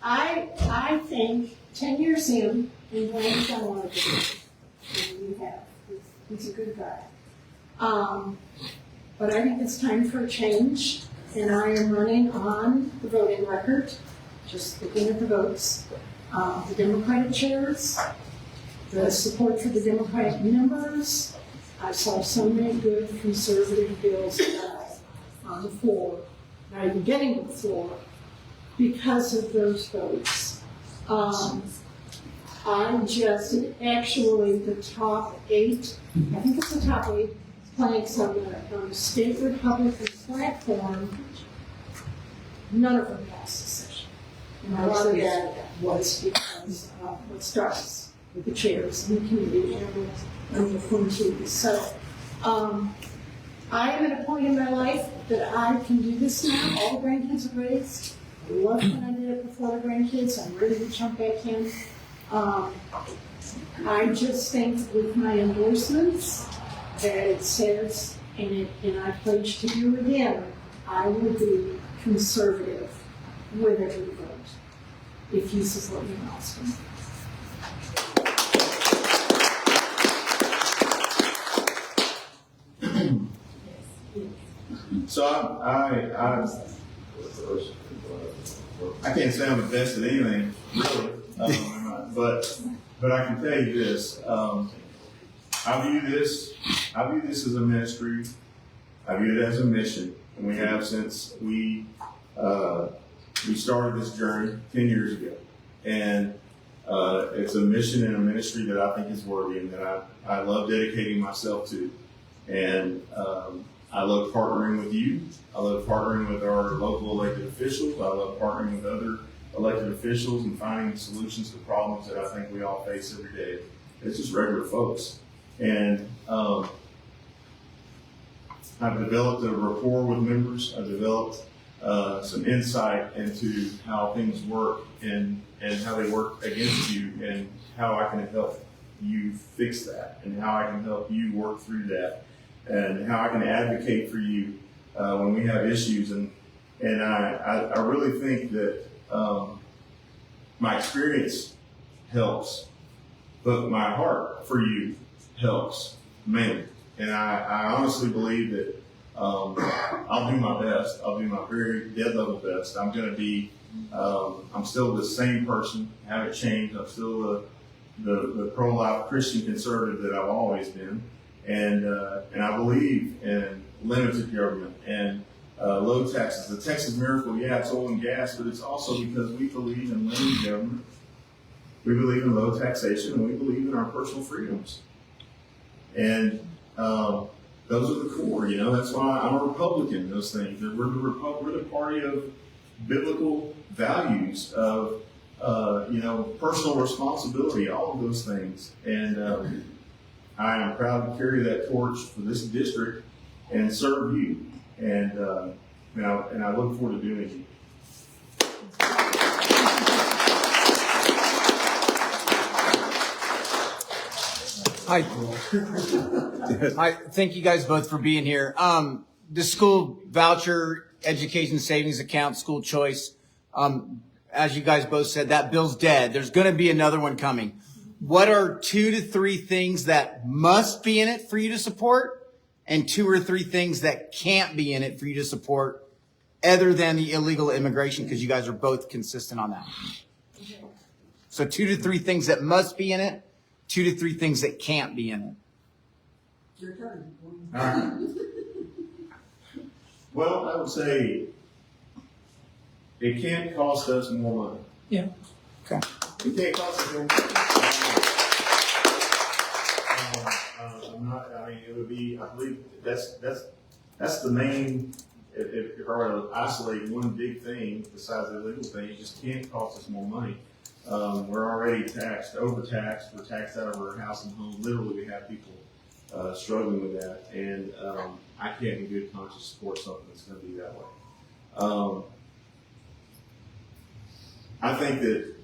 I think 10 years in, and Dwayne's done one of them. You have. He's a good guy. But I think it's time for a change, and I am running on the voting record, just looking at the votes. The Democratic chairs, the support for the Democratic members. I saw so many good conservative bills on the floor, not even getting to the floor, because of those votes. I'm just actually the top 8, I think it's the top 8 planks on the state Republican platform. None of them passed the session. And a lot of that was because of what starts with the chairs and the committee and the committees. So I am at a point in my life that I can do this now. All the grandkids are raised. I loved when I did it before the grandkids. I'm ready to jump back in. I just think with my endorsements that it says, and I pledge to you again, I will be conservative with every vote if you support me in Austin. So I can't say I'm the best at anything, really, but I can tell you this. I view this as a ministry. I view it as a mission, and we have since we started this journey 10 years ago. And it's a mission and a ministry that I think is worthy and that I love dedicating myself to. And I love partnering with you. I love partnering with our local elected officials. I love partnering with other elected officials and finding solutions to problems that I think we all face every day. It's just regular folks. And I've developed a rapport with members. I've developed some insight into how things work and how they work against you and how I can help you fix that and how I can help you work through that and how I can advocate for you when we have issues. And I really think that my experience helps, but my heart for you helps mainly. And I honestly believe that I'll do my best. I'll do my very dead level best. I'm going to be, I'm still the same person. I haven't changed. I'm still the pro-life Christian conservative that I've always been. And I believe in limited government and low taxes. The Texas miracle, yeah, it's oil and gas, but it's also because we believe in limited government. We believe in low taxation, and we believe in our personal freedoms. And those are the core, you know. That's why I'm a Republican. Those things. We're the party of biblical values, of personal responsibility, all of those things. And I am proud to carry that torch for this district and serve you. And I look forward to doing it. Hi. Hi. Thank you guys both for being here. The school voucher, education savings account, school choice, as you guys both said, that bill's dead. There's going to be another one coming. What are 2 to 3 things that must be in it for you to support, and 2 or 3 things that can't be in it for you to support, other than the illegal immigration, because you guys are both consistent on that? So 2 to 3 things that must be in it, 2 to 3 things that can't be in it. Your turn. All right. Well, I would say it can't cost us more money. Yeah. Okay. It can't cost us more money. It would be, I believe that's the main, if I were to isolate one big thing besides the illegal thing, it just can't cost us more money. We're already taxed, overtaxed, we're taxed out of our house and home. Literally, we have people struggling with that, and I can't in good conscience support something that's going to be that way. I think that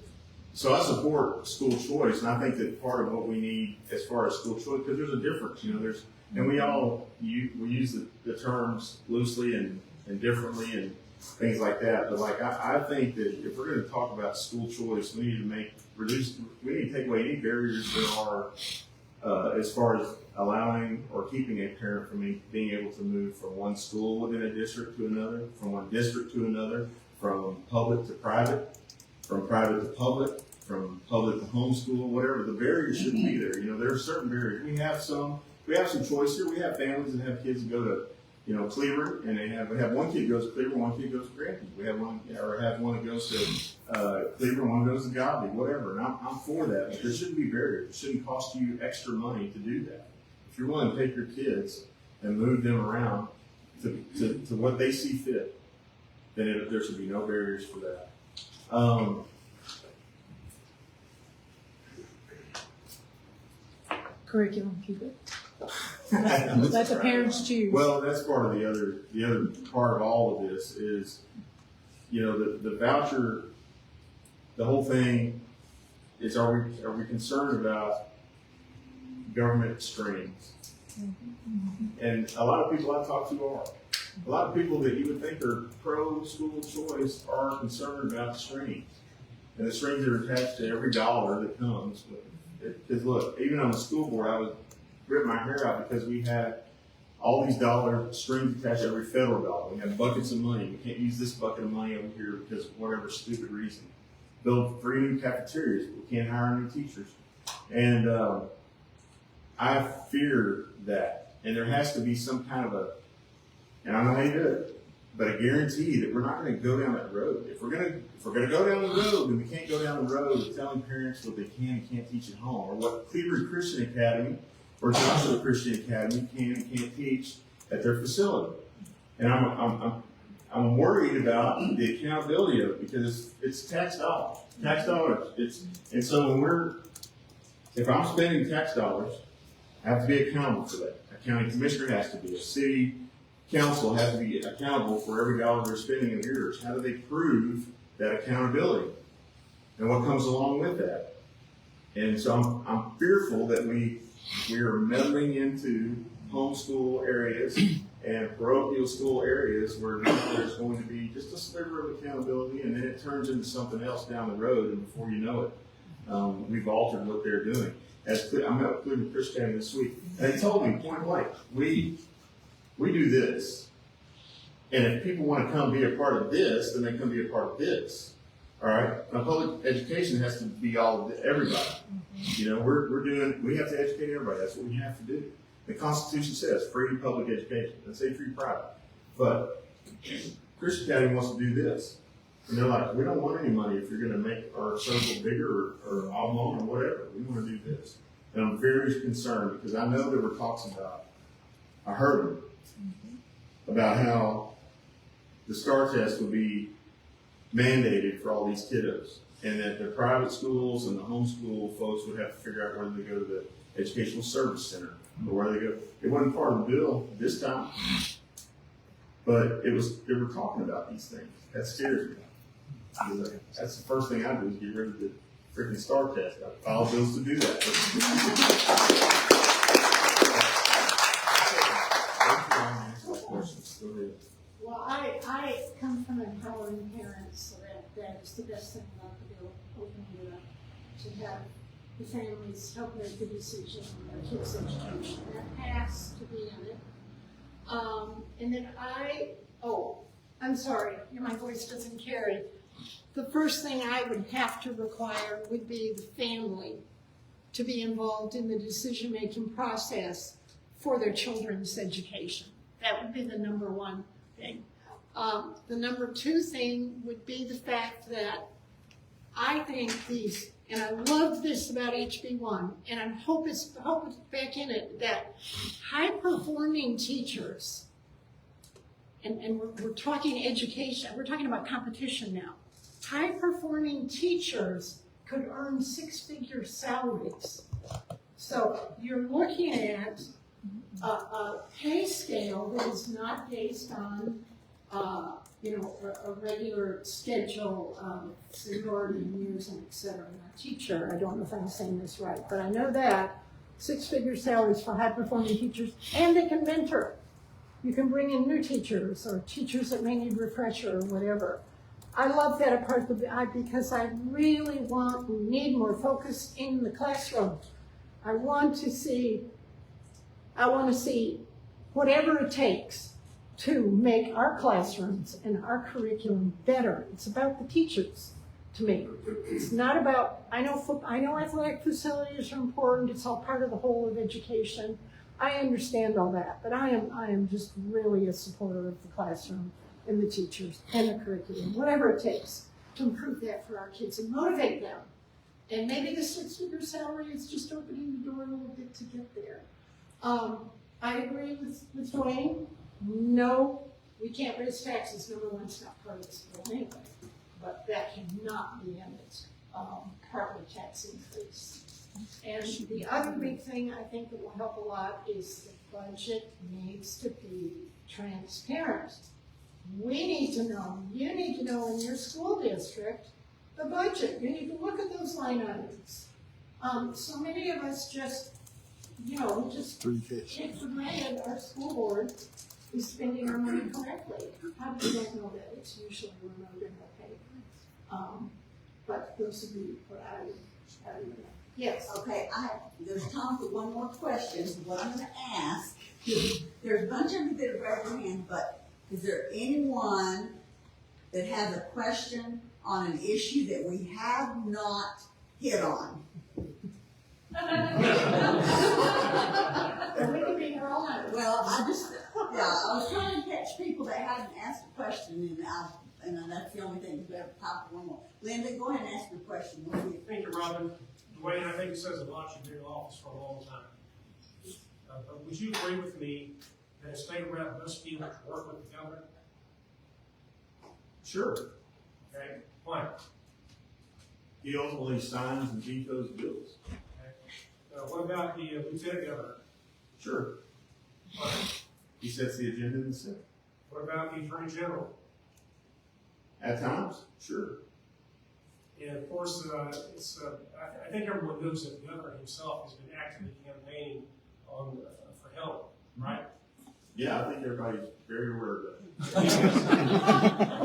So I support school choice, and I think that part of what we need as far as school choice, because there's a difference, and we all, we use the terms loosely and differently and things like that, but like, I think that if we're gonna talk about school choice, we need to take away any barriers there are, as far as allowing or keeping a parent from being able to move from one school within a district to another, from one district to another, from public to private, from private to public, from public to homeschool, whatever. The barriers shouldn't be there. There are certain barriers. We have some choice here. We have families that have kids that go to, Cleveland, and we have one kid goes to Cleveland, one kid goes to Granby. We have one that goes to Cleveland, one goes to Godby, whatever. And I'm for that. But there shouldn't be barriers. It shouldn't cost you extra money to do that. If you're willing to take your kids and move them around to what they see fit, then there should be no barriers for that. Curriculum, keep it. Let the parents choose. Well, that's part of the other part of all of this is, the voucher, the whole thing is, are we concerned about government strings? And a lot of people I talk to are. A lot of people that you would think are pro school choice are concerned about the strings. And the strings that are attached to every dollar that comes. Because look, even on the school board, I was ripping my hair out because we had all these dollar strings attached to every federal dollar. We have buckets of money. We can't use this bucket of money over here because of whatever stupid reason. Build 3 new cafeterias. We can't hire new teachers. And I fear that. And there has to be some kind of and I don't know how you do it, but a guarantee that we're not going to go down that road. If we're going to go down the road, then we can't go down the road telling parents what they can and can't teach at home, or what Cleveland Christian Academy or Joshua Christian Academy can and can't teach at their facility. And I'm worried about the accountability of it because it's tax dollars. And so if I'm spending tax dollars, I have to be accountable for that. A county commissioner has to be. A city council has to be accountable for every dollar they're spending of yours. How do they prove that accountability? And what comes along with that? And so I'm fearful that we are meddling into homeschool areas and parochial school areas where there's going to be just a sliver of accountability, and then it turns into something else down the road, and before you know it, we've altered what they're doing. I met with Cleveland Christian Academy this week, and they told me point blank, we do this, and if people want to come be a part of this, then they come be a part of this. All right. Now, public education has to be all of everybody. We have to educate everybody. That's what we have to do. The Constitution says free public education. It doesn't say free private. But Christian Academy wants to do this, and they're like, we don't want any money if you're going to make our circle bigger or oblong or whatever. We want to do this, and I'm very concerned because I know there were talks about. I heard them about how the STAR test would be mandated for all these kiddos, and that the private schools and the homeschool folks would have to figure out whether they go to the educational service center or where they go. It wasn't part of the bill this time, but they were talking about these things. That scares me. That's the first thing I do is get rid of the freaking STAR test. I filed bills to do that. Well, I come from empowering parents, so that is the best thing about the bill, opening it up to have the families help make the decision on their kids' education. That has to be in it. And then I'm sorry, my voice doesn't carry. The first thing I would have to require would be the family to be involved in the decision-making process for their children's education. That would be the number one thing. The number two thing would be the fact that I think and I love this about HB1, and I hope it's back in it, that high-performing teachers, and we're talking education, we're talking about competition now. High-performing teachers could earn 6-figure salaries. So you're looking at a pay scale that is not based on a regular schedule of seniority and years and et cetera. And a teacher, I don't know if I'm saying this right, but I know that 6-figure salaries for high-performing teachers, and they can mentor. You can bring in new teachers or teachers that may need refresher or whatever. I love that apart because I really need more focus in the classroom. I want to see whatever it takes to make our classrooms and our curriculum better. It's about the teachers to me. It's not about, I know athletic facilities are important, it's all part of the whole of education. I understand all that, but I am just really a supporter of the classroom and the teachers and the curriculum, whatever it takes to improve that for our kids and motivate them. And maybe the 6-figure salary is just opening the door a little bit to get there. I agree with DeWayne. No, we can't raise taxes. Number one, it's not part of this bill anyway. But that cannot be in it, property tax increase. And the other big thing I think that will help a lot is the budget needs to be transparent. We need to know, you need to know in your school district, the budget. You need to look at those line items. So many of us just take for granted our school board is spending our money correctly. How do you not know that? It's usually remote in the paper. But those would be what I would know. Yes. Okay, there's time for one more question. What I'm gonna ask, there's a bunch of you that have raised their hand, but is there anyone that has a question on an issue that we have not hit on? Well, I was trying to catch people that hadn't asked a question, and that's the only thing we have time for one more. Linda, go ahead and ask your question. Thank you, Robin. DeWayne, I think it says a lot. You've been in office for a long time. But would you agree with me that a state rep must be able to work with the governor? Sure. Okay, why? He ultimately signs and vetoes bills. Okay. What about the lieutenant governor? Sure. Why? He sets the agenda in the Senate. What about the attorney general? At times, sure. And of course, I think everyone knows that the governor himself has been actively campaigning on for Helen, right? Yeah, I think everybody's very aware of that.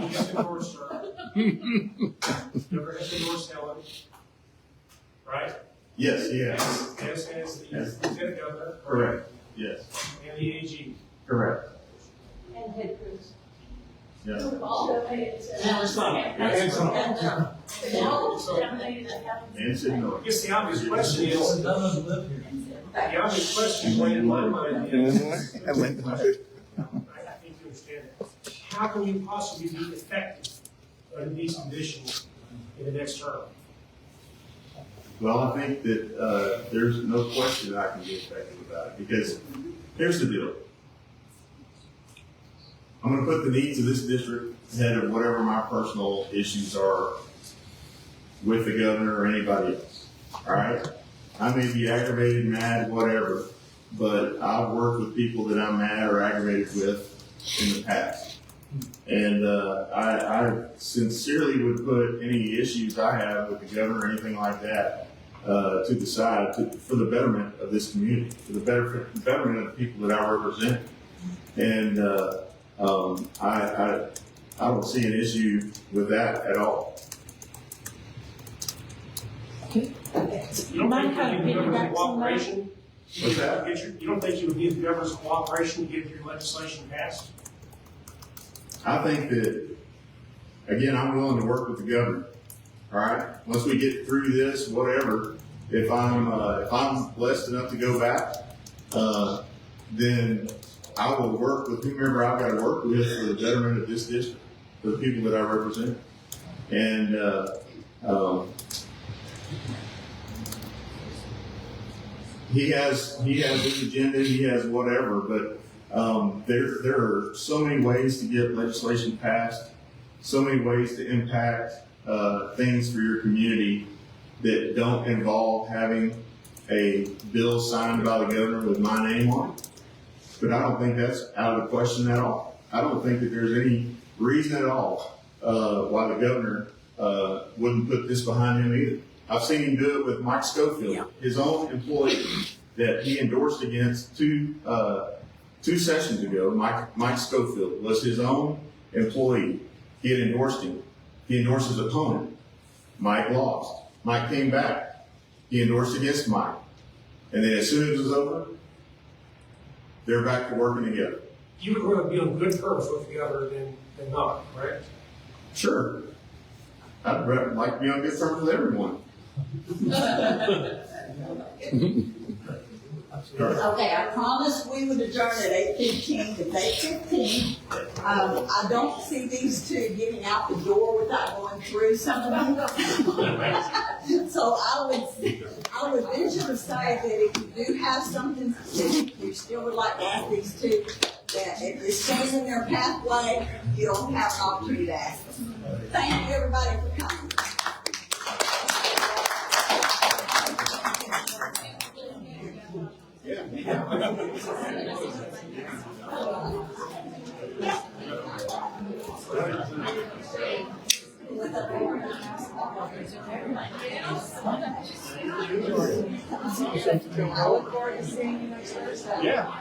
He has endorsed her. The governor has endorsed Helen, right? Yes, he has. As has the lieutenant governor. Correct. Yes. And the AG. Correct. And head crews. Yeah. And said no. I guess the obvious question is, the obvious question in my mind is, I think you understand that. How can you possibly be effective under these conditions in the next term? Well, I think that there's no question that I can be effective about it, because here's the deal. I'm going to put the needs of this district ahead of whatever my personal issues are with the governor or anybody else. All right? I may be aggravated, mad, whatever, but I've worked with people that I'm mad or aggravated with in the past. And I sincerely would put any issues I have with the governor or anything like that to the side for the betterment of this community, for the betterment of the people that I represent. And I don't see an issue with that at all. You don't think you would give the governor's cooperation? What's that? You don't think you would give the governor's cooperation to get your legislation passed? I think that, again, I'm willing to work with the governor. All right. Once we get through this, whatever, if I'm blessed enough to go back, then I will work with whomever I've got to work with for the betterment of this district, for the people that I represent. And he has his agenda, he has whatever, but there are so many ways to get legislation passed, so many ways to impact things for your community that don't involve having a bill signed by the governor with my name on it. But I don't think that's out of the question at all. I don't think that there's any reason at all why the governor wouldn't put this behind him either. I've seen him do it with Mike Schofield, his own employee that he endorsed against two sessions ago. Mike Schofield was his own employee. He had endorsed him. He endorsed his opponent. Mike lost. Mike came back. He endorsed against Mike. And then as soon as it was over, they're back to working together. You would rather be on good terms with the other than not, right? Sure. I'd like to be on good terms with everyone. Okay, I promised we would adjourn at 8:15. It's 8:15. I don't see these two getting out the door without going through some of them. So I would venture to say that if you do have something that you still would like to ask these two, that if it stands in their pathway, you don't have an opportunity to ask them. Thank you, everybody, for coming. I look forward to seeing you next Thursday. Yeah.